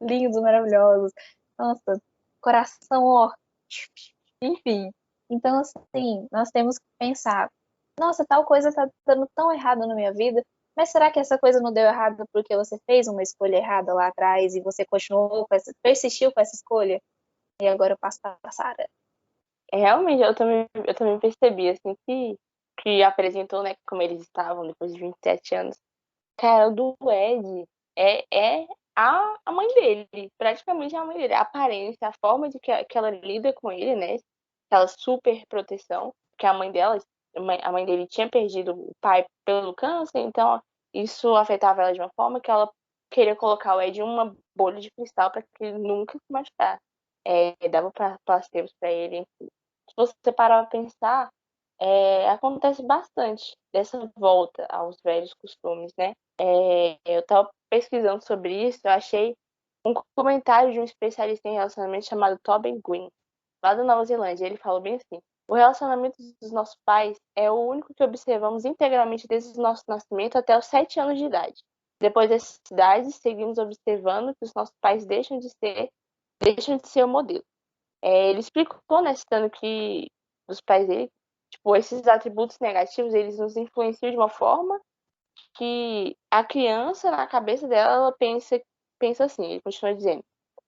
Lindos, maravilhosos. Nossa, coração, ó. Enfim. Então, assim, nós temos que pensar, nossa, tal coisa tá dando tão errado na minha vida, mas será que essa coisa não deu errado porque você fez uma escolha errada lá atrás e você continuou persistiu com essa escolha? E agora eu passo para a Sarah. Realmente, eu também percebi, assim, que apresentou, né, como eles estavam depois de 27 anos. Cara, o do Ed é a mãe dele, praticamente a mãe dele. A aparência, a forma que ela lida com ele, né, aquela super proteção, que a mãe dele tinha perdido o pai pelo câncer, então isso afetava ela de uma forma que ela queria colocar o Ed em uma bolha de cristal para que ele nunca se machucasse. Dava placebos para ele, enfim. Se você parar para pensar, acontece bastante dessa volta aos velhos costumes, né? Eu estava pesquisando sobre isso, eu achei um comentário de um especialista em relacionamento chamado Tobin Green, lá da Nova Zelândia. Ele falou bem assim: o relacionamento dos nossos pais é o único que observamos integralmente desde o nosso nascimento até os 7 anos de idade. Depois dessa idade, seguimos observando que os nossos pais deixam de ser o modelo. Ele explicou, né, citando que os pais dele, tipo, esses atributos negativos, eles nos influenciam de uma forma que a criança, na cabeça dela, ela pensa assim, ele continua dizendo: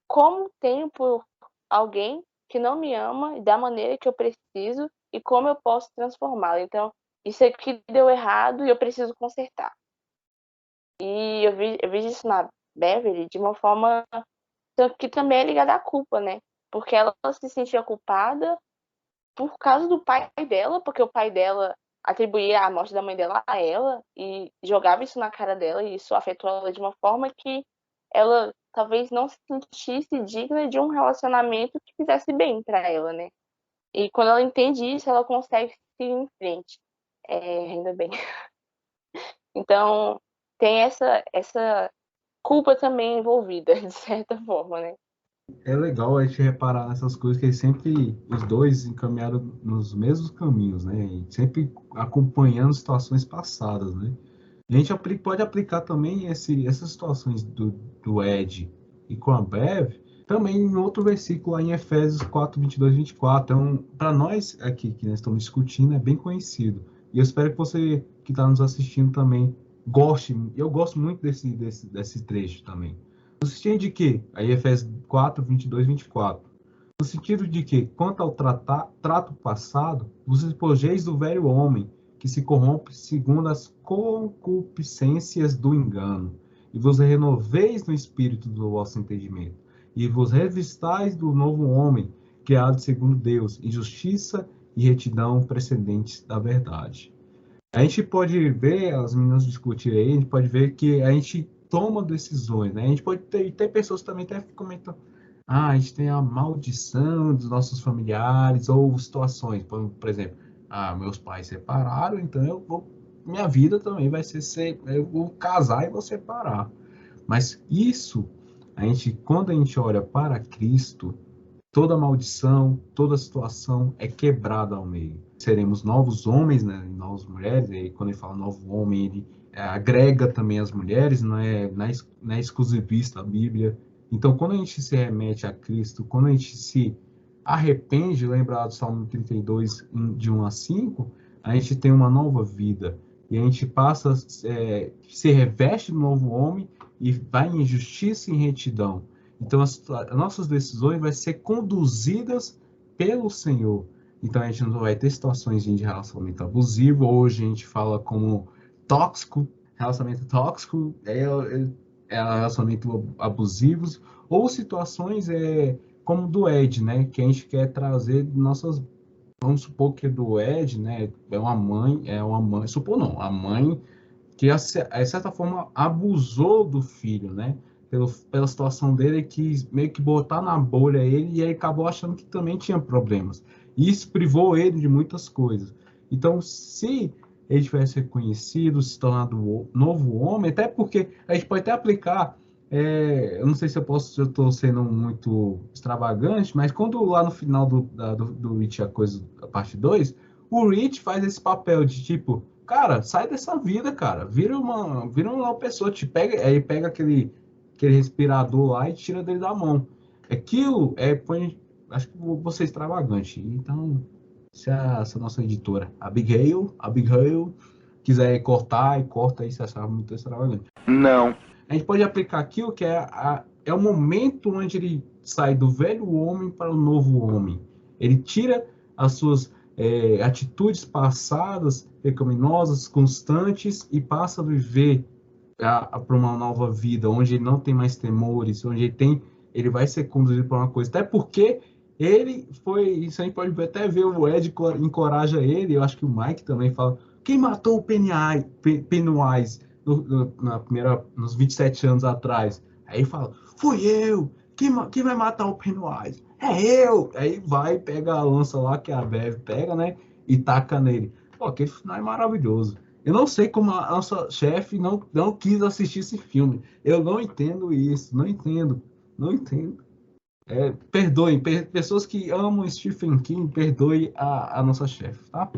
como tenho por alguém que não me ama da maneira que eu preciso e como eu posso transformá-lo. Então, isso aqui deu errado e eu preciso consertar. E eu vi isso na Beverly de uma forma que também é ligada à culpa, né? Porque ela se sentia culpada por causa do pai dela, porque o pai dela atribuía a morte da mãe dela a ela e jogava isso na cara dela, e isso afetou ela de uma forma que ela talvez não se sentisse digna de um relacionamento que fizesse bem para ela, né? E quando ela entende isso, ela consegue seguir em frente. Ainda bem. Então, tem essa culpa também envolvida, de certa forma, né? É legal a gente reparar nessas coisas que eles sempre, os dois encaminharam nos mesmos caminhos, né? E sempre acompanhando situações passadas, né? E a gente pode aplicar também essas situações do Ed e com a Bev também em outro versículo lá em Efésios 4, 22 e 24. Então, para nós aqui que nós estamos discutindo, é bem conhecido. E eu espero que você que está nos assistindo também goste. Eu gosto muito desse trecho também. No sentido de que, aí Efésios 4, 22 e 24. No sentido de que, quanto ao trato passado, vos despojeis do velho homem, que se corrompe segundo as concupiscências do engano, e vos renoveis no espírito do vosso entendimento, e vos revistais do novo homem, criado segundo Deus, em justiça e retidão precedentes da verdade. A gente pode ver, as meninas discutirem aí, a gente pode ver que a gente toma decisões, né? A gente pode ter pessoas também até que comentam, a gente tem a maldição dos nossos familiares ou situações, por exemplo, meus pais separaram, então minha vida também vai ser, eu vou casar e vou separar. Mas isso, quando a gente olha para Cristo, toda maldição, toda situação é quebrada ao meio. Seremos novos homens, né, novas mulheres, e aí, quando ele fala novo homem, ele agrega também as mulheres, não é exclusivista a Bíblia. Então, quando a gente se remete a Cristo, quando a gente se arrepende, lembra do Salmo 32, de 1 a 5, a gente tem uma nova vida. E a gente passa, se reveste do novo homem e vai em justiça e em retidão. Então, as nossas decisões vão ser conduzidas pelo Senhor. Então, a gente não vai ter situações de relacionamento abusivo. Hoje, a gente fala como tóxico, relacionamento tóxico. relacionamentos abusivos, ou situações como do Ed, né? Que a gente quer trazer nossas. Vamos supor que do Ed, né? Supor não, a mãe que, de certa forma, abusou do filho, né? Pela situação dele, quis meio que botar na bolha ele e aí acabou achando que também tinha problemas. E isso privou ele de muitas coisas. Então, se ele tivesse reconhecido, se tornado novo homem, até porque a gente pode até aplicar, eu não sei se eu estou sendo muito extravagante, mas quando lá no final do It, a coisa, a parte 2, o Rich faz esse papel de tipo, cara, sai dessa vida, cara. Vira uma pessoa, te pega, aí pega aquele respirador lá e tira dele da mão. Aquilo acho que vou ser extravagante. Então, se a nossa editora, Abigail, quiser cortar e corta aí se achar muito extravagante. Não. A gente pode aplicar aquilo que é o momento onde ele sai do velho homem para o novo homem. Ele tira as suas atitudes passadas, pecaminosas, constantes, e passa a viver para uma nova vida, onde ele não tem mais temores, onde ele vai ser conduzido para uma coisa. Até porque isso a gente pode até ver, o Ed encoraja ele, eu acho que o Mike também fala, quem matou o Pennywise nos 27 anos atrás? Aí ele fala, fui eu! Quem vai matar o Pennywise? É eu! Aí vai, pega a lança lá que a Bev pega, né? E taca nele. Pô, aquele final é maravilhoso. Eu não sei como a nossa chefe não quis assistir esse filme. Eu não entendo isso. Não entendo. Não entendo. Perdoem. Pessoas que amam Stephen King, perdoem a nossa chefe, tá?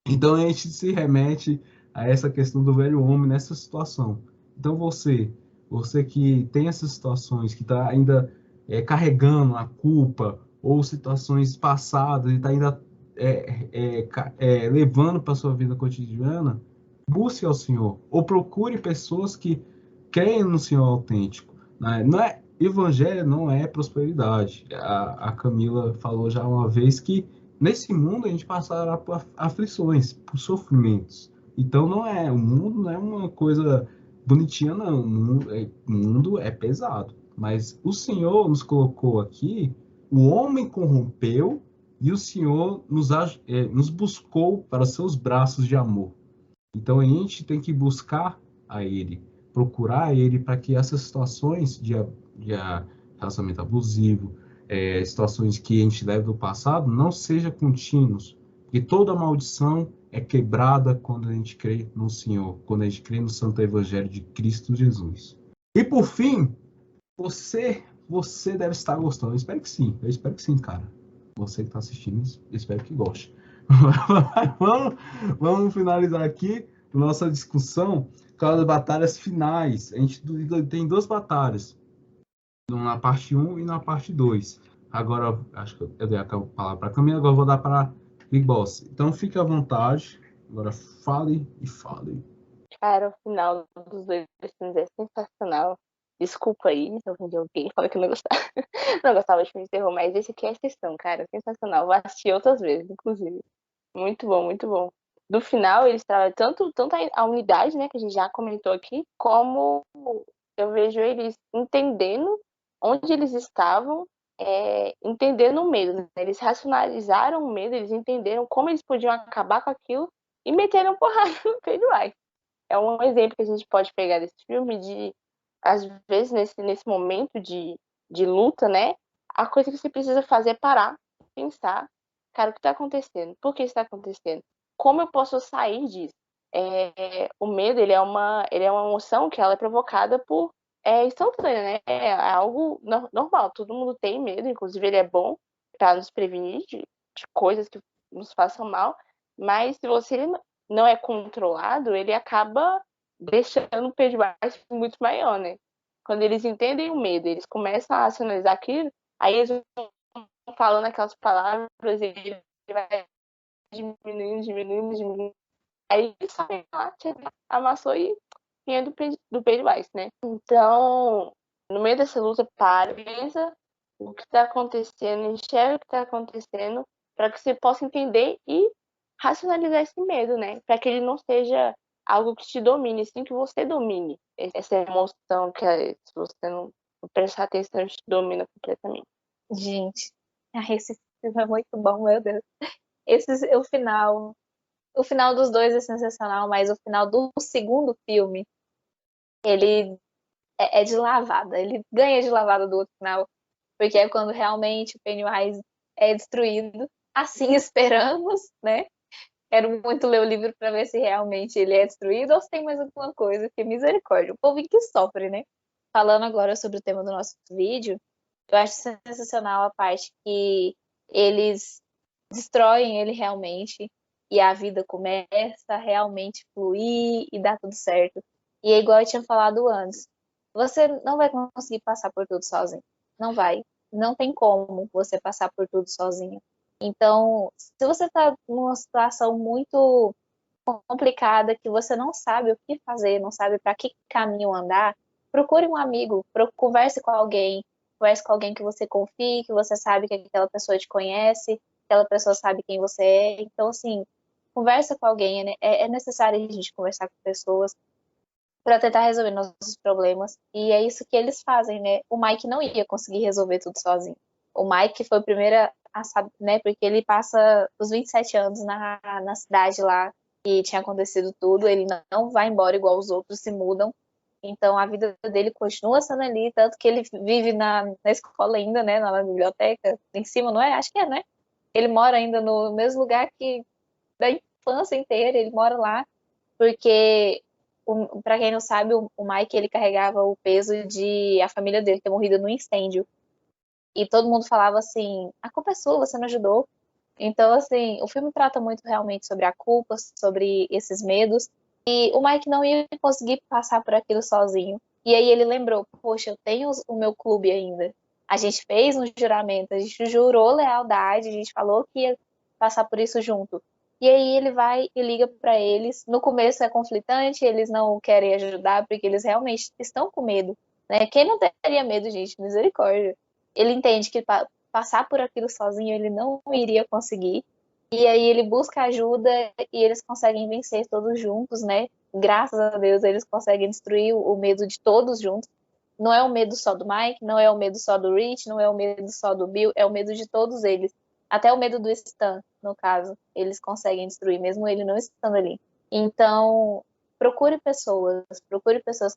Então a gente se remete a essa questão do velho homem nessa situação. Então você que tem essas situações, que está ainda carregando a culpa, ou situações passadas e está ainda levando para a sua vida cotidiana, busque ao Senhor, ou procure pessoas que creem no Senhor autêntico. Né? Evangelho não é prosperidade. A Camila falou já uma vez que nesse mundo a gente passará por aflições, por sofrimentos. Então o mundo não é uma coisa bonitinha, não. O mundo é pesado. Mas o Senhor nos colocou aqui, o homem corrompeu e o Senhor nos buscou para os seus braços de amor. Então a gente tem que buscar a Ele, procurar Ele para que essas situações de relacionamento abusivo, situações que a gente leva do passado, não sejam contínuos. Porque toda maldição é quebrada quando a gente crê no Senhor, quando a gente crê no Santo Evangelho de Cristo Jesus. E por fim, você deve estar gostando. Eu espero que sim. Eu espero que sim, cara. Você que está assistindo, eu espero que goste. vamos finalizar aqui nossa discussão com as batalhas finais. A gente tem duas batalhas, na parte 1 e na parte 2. Agora, acho que eu dei a palavra para a Camila, agora eu vou dar para Big Boss. Então, fique à vontade. Agora, fale e fale. Cara, o final dos dois filmes é sensacional. Desculpa aí se eu ofendi alguém, fala que eu não gostava. Não gostava de filme de terror, mas esse aqui é exceção, cara. Sensacional. Vou assistir outras vezes, inclusive. Muito bom, muito bom. Do final, eles trabalham tanto a unidade, né, que a gente já comentou aqui, como eu vejo eles entendendo onde eles estavam, entendendo o medo, né? Eles racionalizaram o medo, eles entenderam como eles podiam acabar com aquilo e meteram porrada no Pennywise. É um exemplo que a gente pode pegar desse filme de, às vezes, nesse momento de luta, né? A coisa que você precisa fazer é parar, pensar, cara, o que está acontecendo? Por que isso está acontecendo? Como eu posso sair disso? O medo, ele é uma emoção que ela é provocada por instantânea, né? É algo normal, todo mundo tem medo, inclusive ele é bom para nos prevenir de coisas que nos façam mal, mas se você não é controlado, ele acaba deixando o peso muito maior, né? Quando eles entendem o medo, eles começam a racionalizar aquilo, aí eles vão falando aquelas palavras e ele vai diminuindo. Aí ele sai lá, amassou e vinha do Pennywise, né? Então, no meio dessa luta, para, pensa o que está acontecendo, enxerga o que está acontecendo, para que você possa entender e racionalizar esse medo, né? Para que ele não seja algo que te domine, sim, que você domine essa emoção que se você não prestar atenção, te domina completamente. Gente, esse filme é muito bom, meu Deus. O final dos dois é sensacional, mas o final do segundo filme, ele é de lavada. Ele ganha de lavada do outro final, porque é quando realmente o Pennywise é destruído. Assim esperamos, né? Quero muito ler o livro para ver se realmente ele é destruído ou se tem mais alguma coisa. Que misericórdia. O povo que sofre, né? Falando agora sobre o tema do nosso vídeo, eu acho sensacional a parte que eles destroem ele realmente e a vida começa a realmente fluir e dá tudo certo. E é igual eu tinha falado antes, você não vai conseguir passar por tudo sozinho. Não vai. Não tem como você passar por tudo sozinho. Então, se você está numa situação muito complicada, que você não sabe o que fazer, não sabe para que caminho andar, procure um amigo, converse com alguém que você confie, que você sabe que aquela pessoa te conhece, aquela pessoa sabe quem você é. Então, assim, conversa com alguém, né? É necessário a gente conversar com pessoas para tentar resolver nossos problemas. E é isso que eles fazem, né? O Mike não ia conseguir resolver tudo sozinho. O Mike foi o primeiro a saber, né? Porque ele passa os 27 anos na cidade lá e tinha acontecido tudo. Ele não vai embora igual os outros se mudam. Então a vida dele continua sendo ali, tanto que ele vive na escola ainda, né? Na biblioteca, em cima, não é? Acho que é, né? Ele mora ainda no mesmo lugar que da infância inteira, ele mora lá, porque para quem não sabe, o Mike ele carregava o peso de a família dele ter morrido no incêndio. E todo mundo falava assim: a culpa é sua, você não ajudou. Então, assim, o filme trata muito realmente sobre a culpa, sobre esses medos. E o Mike não ia conseguir passar por aquilo sozinho. E aí ele lembrou: poxa, eu tenho o meu clube ainda. A gente fez um juramento, a gente jurou lealdade, a gente falou que ia passar por isso junto. E aí ele vai e liga para eles. No começo é conflitante, eles não querem ajudar porque eles realmente estão com medo, né? Quem não teria medo, gente? Misericórdia. Ele entende que passar por aquilo sozinho ele não iria conseguir. E aí ele busca ajuda e eles conseguem vencer todos juntos, né? Graças a Deus eles conseguem destruir o medo de todos juntos. Não é o medo só do Mike, não é o medo só do Rich, não é o medo só do Bill, é o medo de todos eles. Até o medo do Stan, no caso, eles conseguem destruir, mesmo ele não estando ali. Então, procure pessoas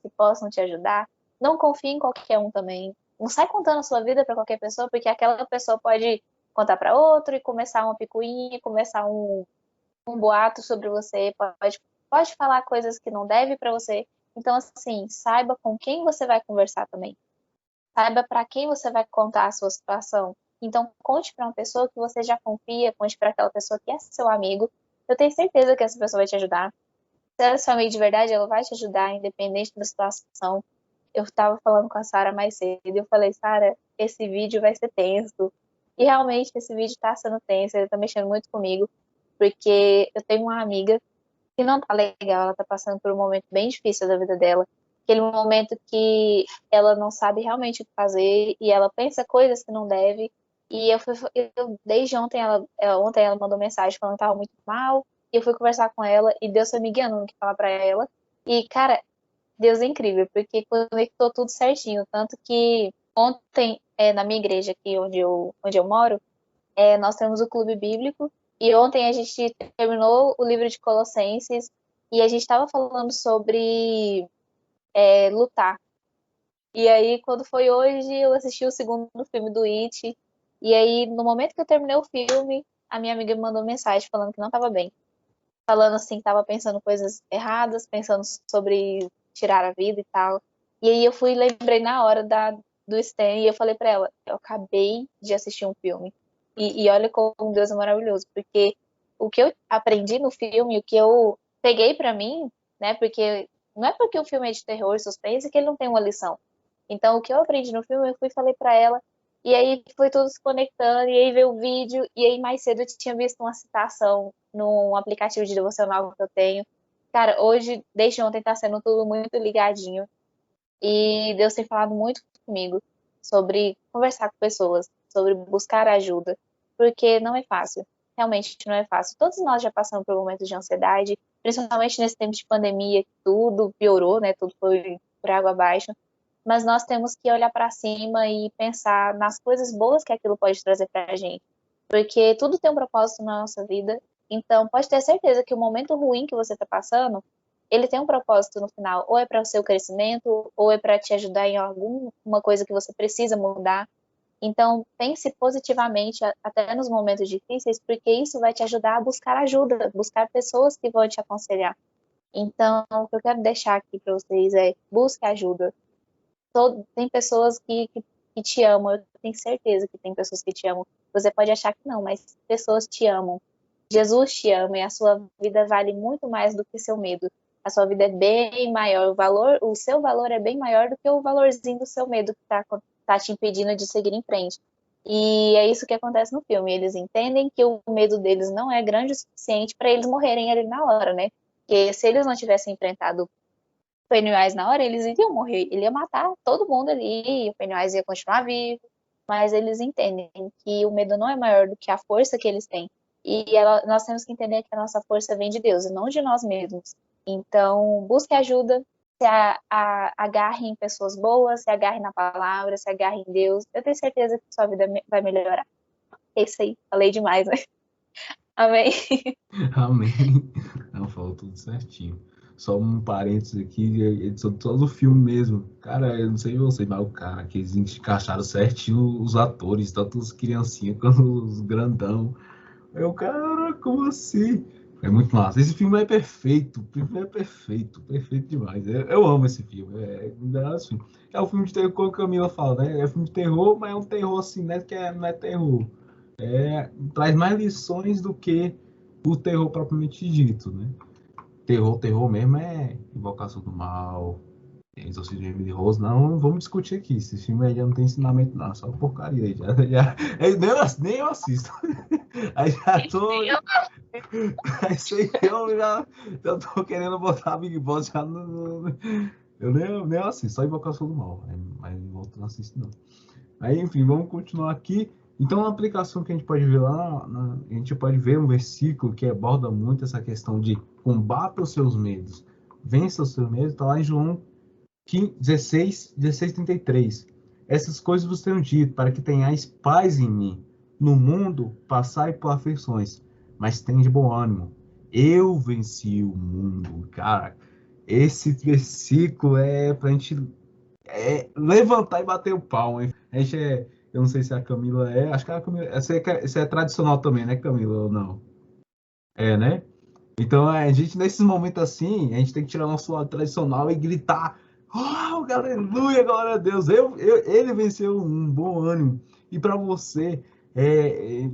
que possam te ajudar. Não confie em qualquer um também. Não sai contando a sua vida para qualquer pessoa, porque aquela pessoa pode contar para outro e começar uma picuinha, começar um boato sobre você, pode falar coisas que não deve para você. Então, assim, saiba com quem você vai conversar também. Saiba para quem você vai contar a sua situação. Então, conte para uma pessoa que você já confia, conte para aquela pessoa que é seu amigo. Eu tenho certeza que essa pessoa vai te ajudar. Se ela é seu amigo de verdade, ela vai te ajudar, independente da situação. Eu estava falando com a Sara mais cedo e eu falei: Sara, esse vídeo vai ser tenso. E realmente esse vídeo está sendo tenso, ele está mexendo muito comigo, porque eu tenho uma amiga que não tá legal, ela tá passando por um momento bem difícil da vida dela. Aquele momento que ela não sabe realmente o que fazer e ela pensa coisas que não deve. E desde ontem ontem ela mandou mensagem falando que tava muito mal. E eu fui conversar com ela e Deus foi me guiando no que falar pra ela. E, cara, Deus é incrível, porque conectou tudo certinho. Tanto que ontem, na minha igreja aqui onde eu moro, nós temos o clube bíblico e ontem a gente terminou o livro de Colossenses e a gente estava falando sobre lutar. E aí, quando foi hoje, eu assisti o segundo filme do It. E aí, no momento que eu terminei o filme, a minha amiga me mandou mensagem falando que não estava bem. Falando assim, que estava pensando coisas erradas, pensando sobre tirar a vida e tal. E aí eu lembrei na hora do Stan e eu falei para ela: eu acabei de assistir um filme. E olha como Deus é maravilhoso, porque o que eu aprendi no filme, o que eu peguei para mim, né? Porque não é porque o filme é de terror, suspense, que ele não tem uma lição. Então, o que eu aprendi no filme, eu fui e falei para ela, e aí foi tudo se conectando, e aí veio o vídeo, e aí mais cedo eu tinha visto uma citação num aplicativo de devocional que eu tenho. Cara, hoje, desde ontem, tá sendo tudo muito ligadinho. E Deus tem falado muito comigo sobre conversar com pessoas, sobre buscar ajuda, porque não é fácil. Realmente não é fácil. Todos nós já passamos por momentos de ansiedade, principalmente nesse tempo de pandemia, que tudo piorou, né? Tudo foi por água abaixo. Mas nós temos que olhar para cima e pensar nas coisas boas que aquilo pode trazer para a gente. Porque tudo tem um propósito na nossa vida. Então, pode ter certeza que o momento ruim que você está passando, ele tem um propósito no final. Ou é para o seu crescimento, ou é para te ajudar em alguma coisa que você precisa mudar. Então, pense positivamente até nos momentos difíceis, porque isso vai te ajudar a buscar ajuda, buscar pessoas que vão te aconselhar. Então, o que eu quero deixar aqui para vocês é: busque ajuda. Tem pessoas que te amam, eu tenho certeza que tem pessoas que te amam. Você pode achar que não, mas pessoas te amam. Jesus te ama e a sua vida vale muito mais do que seu medo. A sua vida é bem maior, o seu valor é bem maior do que o valorzinho do seu medo que tá te impedindo de seguir em frente. E é isso que acontece no filme. Eles entendem que o medo deles não é grande o suficiente para eles morrerem ali na hora, né? Porque se eles não tivessem enfrentado Pennywise na hora, eles iriam morrer. Ele ia matar todo mundo ali, e o Pennywise ia continuar vivo. Mas eles entendem que o medo não é maior do que a força que eles têm. E nós temos que entender que a nossa força vem de Deus e não de nós mesmos. Então, busque ajuda, agarre em pessoas boas, se agarre na palavra, se agarre em Deus. Eu tenho certeza que sua vida vai melhorar. É isso aí, falei demais, né? Amém. Amém. Não, falou tudo certinho. Só um parênteses aqui, edição só do filme mesmo. Cara, eu não sei você, mas o cara que eles encaixaram certinho os atores, tanto os criancinhas quanto os grandão. Eu, cara, como assim? É muito massa. Esse filme é perfeito. O filme é perfeito. Perfeito demais. Eu amo esse filme. Assim, é um filme de terror, como a Camila fala, né? É um filme de terror, mas é um terror assim, né? Não é terror. Traz mais lições do que o terror propriamente dito, né? Terror mesmo é Invocação do Mal, Exorcismo de Emily Rose. Não vamos discutir aqui. Esse filme aí já não tem ensinamento, não. Só porcaria aí. Nem eu assisto. Aí já tô. Aí sei que eu já tô querendo botar a Big Boss já no. Eu nem assisto, só Invocação do Mal. Mas não assisto, não. Aí, enfim, vamos continuar aqui. Então, na aplicação que a gente pode ver lá, a gente pode ver um versículo que aborda muito essa questão de combata os seus medos, vença os seus medos, está lá em João 16, 33. Essas coisas vos tenho dito, para que tenhais paz em mim. No mundo, passai por aflições, mas tende bom ânimo. Eu venci o mundo. Cara, esse versículo é para a gente levantar e bater o pau, hein? A gente eu não sei se a Camila acho que a Camila, essa é tradicional também, né, Camila, ou não? É, né? Então, a gente, nesses momentos assim, a gente tem que tirar nosso lado tradicional e gritar: oh, aleluia, glória a Deus, ele venceu um bom ânimo. E para você,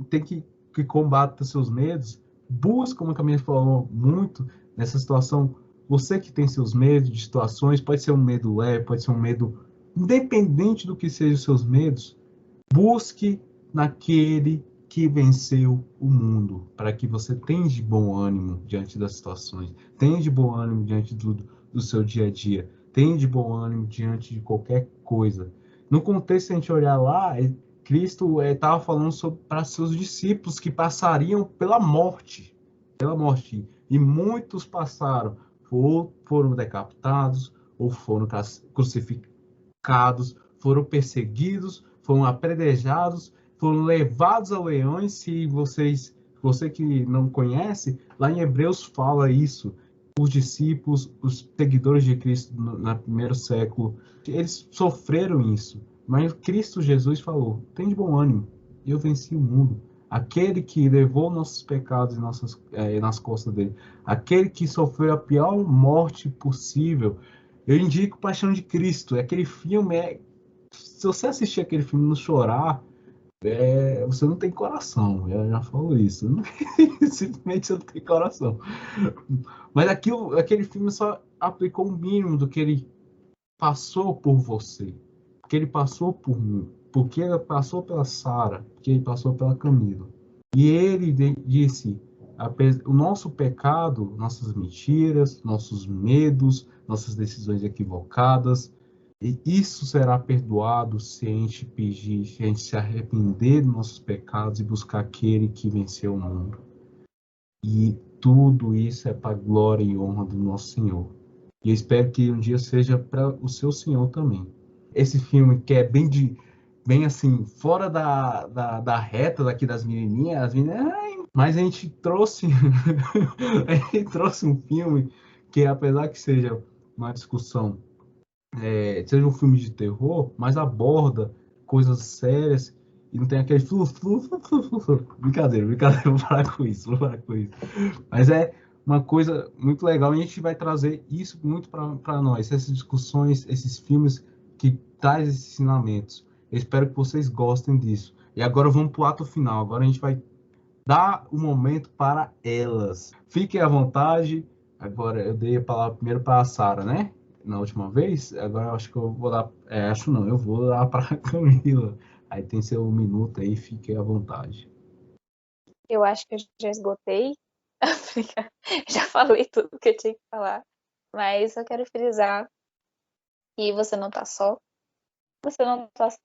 tem que combater seus medos, busca, como a Camila falou muito nessa situação, você que tem seus medos de situações, pode ser um medo leve, pode ser um medo, independente do que sejam os seus medos, busque naquele que venceu o mundo, para que você tenha de bom ânimo diante das situações, tenha de bom ânimo diante do seu dia a dia, tenha de bom ânimo diante de qualquer coisa. No contexto, se a gente olhar lá, Cristo estava falando para seus discípulos que passariam pela morte, e muitos passaram, ou foram decapitados, ou foram crucificados, foram perseguidos, foram apedrejados, foram levados a leões. Se você que não conhece, lá em Hebreus fala isso. Os discípulos, os seguidores de Cristo no primeiro século, eles sofreram isso. Mas Cristo Jesus falou: tem de bom ânimo, eu venci o mundo. Aquele que levou nossos pecados nas costas dele, aquele que sofreu a pior morte possível. Eu indico Paixão de Cristo. Aquele filme se você assistir aquele filme e não chorar, você não tem coração. Eu já falo isso. Simplesmente você não tem coração. Mas aquele filme só aplicou o mínimo do que ele passou por você. Porque ele passou por mim. Porque ele passou pela Sara. Porque ele passou pela Camila. E ele disse: o nosso pecado, nossas mentiras, nossos medos, nossas decisões equivocadas, e isso será perdoado se a gente pedir, se a gente se arrepender dos nossos pecados e buscar aquele que venceu o mundo. E tudo isso é para a glória e honra do nosso Senhor. E eu espero que um dia seja para o seu Senhor também. Esse filme que é bem assim, fora da reta daqui das menininhas, as meninas, mas a gente trouxe, a gente trouxe um filme que, apesar que seja uma discussão, seja um filme de terror, mas aborda coisas sérias e não tem aquele brincadeira, vou parar com isso, vou parar com isso. Mas é uma coisa muito legal e a gente vai trazer isso muito para nós, essas discussões, esses filmes que traz esses ensinamentos. Eu espero que vocês gostem disso. E agora vamos para o ato final. Agora a gente vai dar o momento para elas. Fiquem à vontade. Agora eu dei a palavra primeiro para a Sara, né? Na última vez. Agora eu acho que eu vou dar. Acho não, eu vou dar para a Camila. Aí tem seu minuto aí, fiquem à vontade. Eu acho que eu já esgotei. Já falei tudo que eu tinha que falar. Mas eu quero frisar que você não tá só. Você não tá só.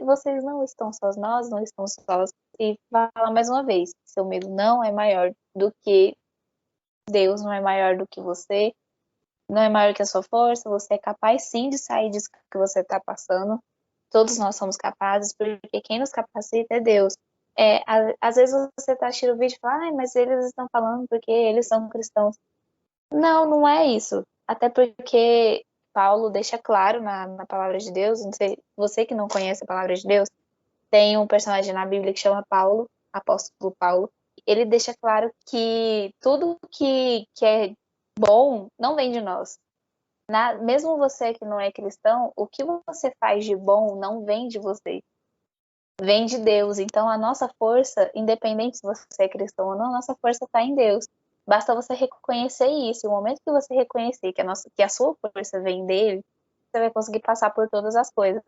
Vocês não estão sós, nós não estamos sós. E fala mais uma vez, seu medo não é maior do que Deus, não é maior do que você, não é maior que a sua força, você é capaz sim de sair disso que você está passando. Todos nós somos capazes, porque quem nos capacita é Deus. Às vezes você tá assistindo o vídeo e fala, mas eles estão falando porque eles são cristãos. Não, não é isso. Até porque Paulo deixa claro na palavra de Deus, não sei, você que não conhece a palavra de Deus, tem um personagem na Bíblia que chama Paulo, apóstolo Paulo. Ele deixa claro que tudo que é bom não vem de nós. Mesmo você que não é cristão, o que você faz de bom não vem de você, vem de Deus. Então a nossa força, independente se você é cristão ou não, a nossa força está em Deus. Basta você reconhecer isso. E o momento que você reconhecer que a sua força vem dele, você vai conseguir passar por todas as coisas.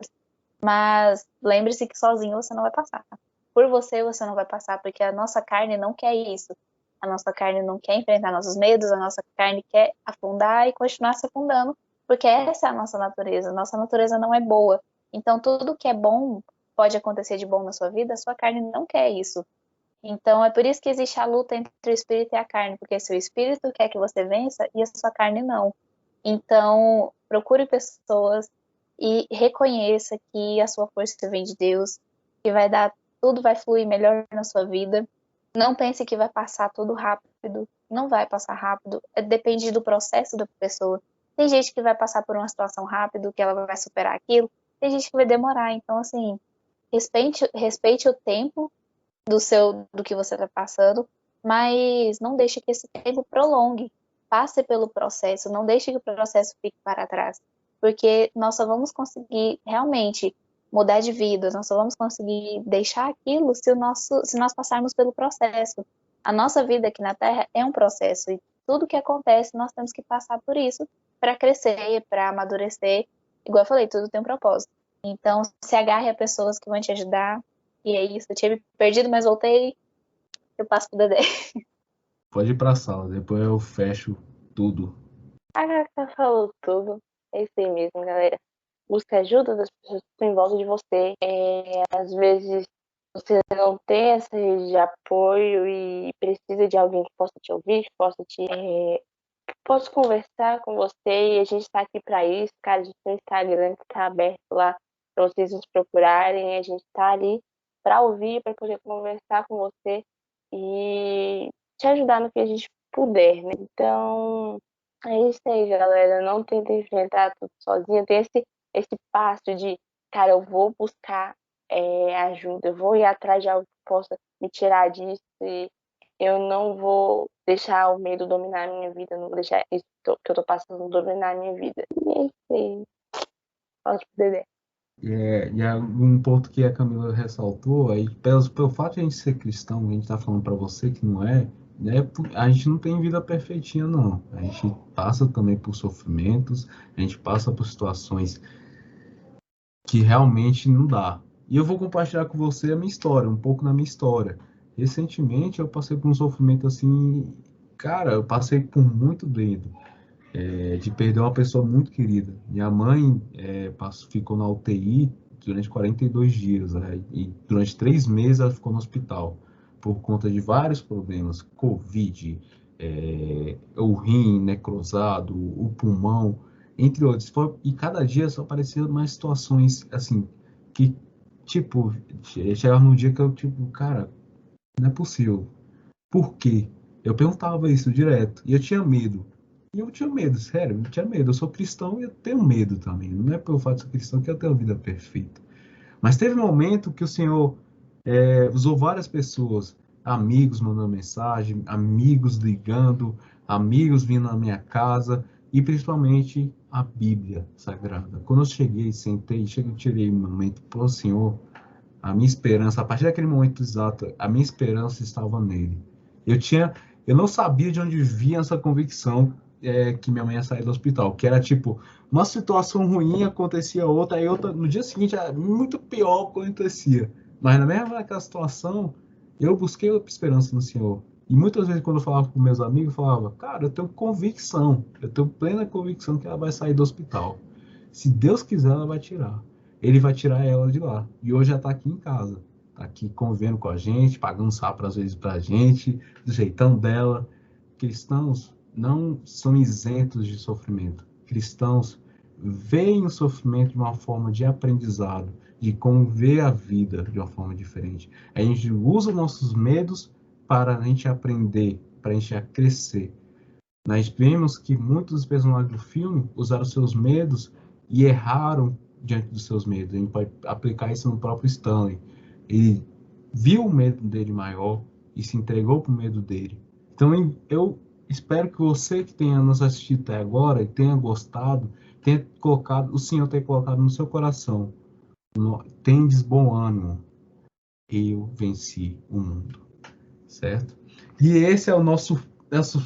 Mas lembre-se que sozinho você não vai passar. Por você não vai passar, porque a nossa carne não quer isso. A nossa carne não quer enfrentar nossos medos, a nossa carne quer afundar e continuar se afundando, porque essa é a nossa natureza. Nossa natureza não é boa. Então, tudo que é bom pode acontecer de bom na sua vida, a sua carne não quer isso. Então, é por isso que existe a luta entre o espírito e a carne, porque seu espírito quer que você vença e a sua carne não. Então, procure pessoas e reconheça que a sua força vem de Deus, que tudo vai fluir melhor na sua vida. Não pense que vai passar tudo rápido, não vai passar rápido, depende do processo da pessoa. Tem gente que vai passar por uma situação rápido, que ela vai superar aquilo, tem gente que vai demorar. Então, assim, respeite o tempo do que você está passando, mas não deixe que esse tempo prolongue. Passe pelo processo, não deixe que o processo fique para trás, porque nós só vamos conseguir realmente mudar de vida, nós só vamos conseguir deixar aquilo se nós passarmos pelo processo. A nossa vida aqui na Terra é um processo e tudo que acontece nós temos que passar por isso para crescer, para amadurecer. Igual eu falei, tudo tem um propósito. Então, se agarre a pessoas que vão te ajudar. E é isso, eu tinha me perdido, mas voltei. Eu passo pro Dedé. Pode ir para a sala, depois eu fecho tudo. A Cacá falou tudo. É isso aí mesmo, galera. Busque ajuda das pessoas que estão em volta de você. Às vezes você não tem essa rede de apoio e precisa de alguém que possa te ouvir, que possa conversar com você, e a gente está aqui para isso, cara. A gente tem um Instagram que está aberto lá para vocês nos procurarem. A gente está ali para ouvir, para poder conversar com você e te ajudar no que a gente puder, né? Então, é isso aí, galera. Não tentem enfrentar tudo sozinho. Tem esse passo de, cara, eu vou buscar ajuda, eu vou ir atrás de algo que possa me tirar disso e eu não vou deixar o medo dominar a minha vida, não vou deixar isso que eu tô passando dominar a minha vida. E é isso aí. Fala pro Dedé. E um ponto que a Camila ressaltou, aí, pelo fato de a gente ser cristão, a gente tá falando para você que não é, né? A gente não tem vida perfeitinha, não. A gente passa também por sofrimentos, a gente passa por situações que realmente não dá. E eu vou compartilhar com você a minha história, um pouco da minha história. Recentemente eu passei por um sofrimento assim, cara, eu passei por muito medo. De perder uma pessoa muito querida. Minha mãe ficou na UTI durante 42 dias, né? E durante 3 meses ela ficou no hospital por conta de vários problemas, Covid, o rim necrosado, o pulmão, entre outros. E cada dia só apareciam mais situações, assim, que, tipo, chegava num dia que eu, tipo, cara, não é possível. Por quê? Eu perguntava isso direto. E eu tinha medo. E eu tinha medo, sério, eu tinha medo. Eu sou cristão e eu tenho medo também. Não é pelo fato de ser cristão que eu tenho a vida perfeita. Mas teve um momento que o Senhor usou várias pessoas, amigos mandando mensagem, amigos ligando, amigos vindo na minha casa e principalmente a Bíblia Sagrada. Quando eu cheguei, sentei, tirei um momento para o Senhor, a minha esperança, a partir daquele momento exato, a minha esperança estava nele. Eu não sabia de onde vinha essa convicção que minha mãe ia sair do hospital, que era tipo, uma situação ruim acontecia outra, aí outra, no dia seguinte era muito pior acontecia. Mas na mesma aquela situação, eu busquei a esperança no Senhor. E muitas vezes quando eu falava com meus amigos, eu falava, cara, eu tenho convicção, eu tenho plena convicção que ela vai sair do hospital. Se Deus quiser, ela vai tirar. Ele vai tirar ela de lá. E hoje ela está aqui em casa. Está aqui convivendo com a gente, pagando sapo às vezes para a gente, do jeitão dela. Cristãos não são isentos de sofrimento. Cristãos veem o sofrimento de uma forma de aprendizado, de como ver a vida de uma forma diferente. A gente usa os nossos medos para a gente aprender, para a gente crescer. Nós vemos que muitos dos personagens do filme usaram seus medos e erraram diante dos seus medos. A gente pode aplicar isso no próprio Stanley. Ele viu o medo dele maior e se entregou para o medo dele. Então, eu espero que você que tenha nos assistido até agora e tenha gostado, tenha colocado, o Senhor tenha colocado no seu coração, tendes bom ânimo, eu venci o mundo, certo? E esse é o nosso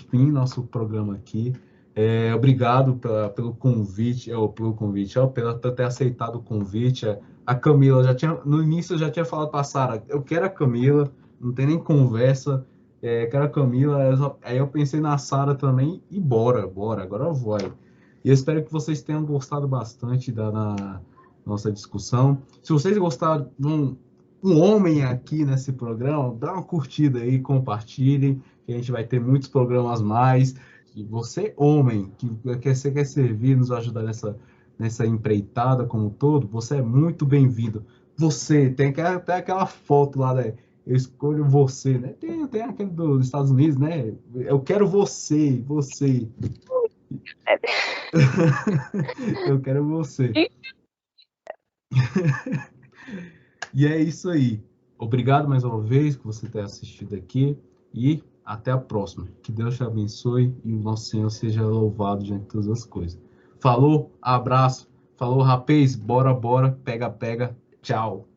fim, nosso programa aqui. Obrigado pelo convite, por ter aceitado o convite. A Camila no início eu já tinha falado para a Sara, eu quero a Camila, não tem nem conversa, quero a Camila. Aí eu pensei na Sara também e bora, agora vai. E eu espero que vocês tenham gostado bastante da nossa discussão. Se vocês gostaram de um homem aqui nesse programa, dá uma curtida aí, compartilhem, que a gente vai ter muitos programas mais. E você, homem, que você quer servir, nos ajudar nessa empreitada como um todo, você é muito bem-vindo. Você, tem até aquela foto lá, né? Eu escolho você, né? Tem aquele dos Estados Unidos, né? Eu quero você. Eu quero você. E é isso aí. Obrigado mais uma vez por você ter assistido aqui e até a próxima. Que Deus te abençoe e o nosso Senhor seja louvado diante de todas as coisas. Falou, abraço. Falou, rapaz, bora, pega, tchau.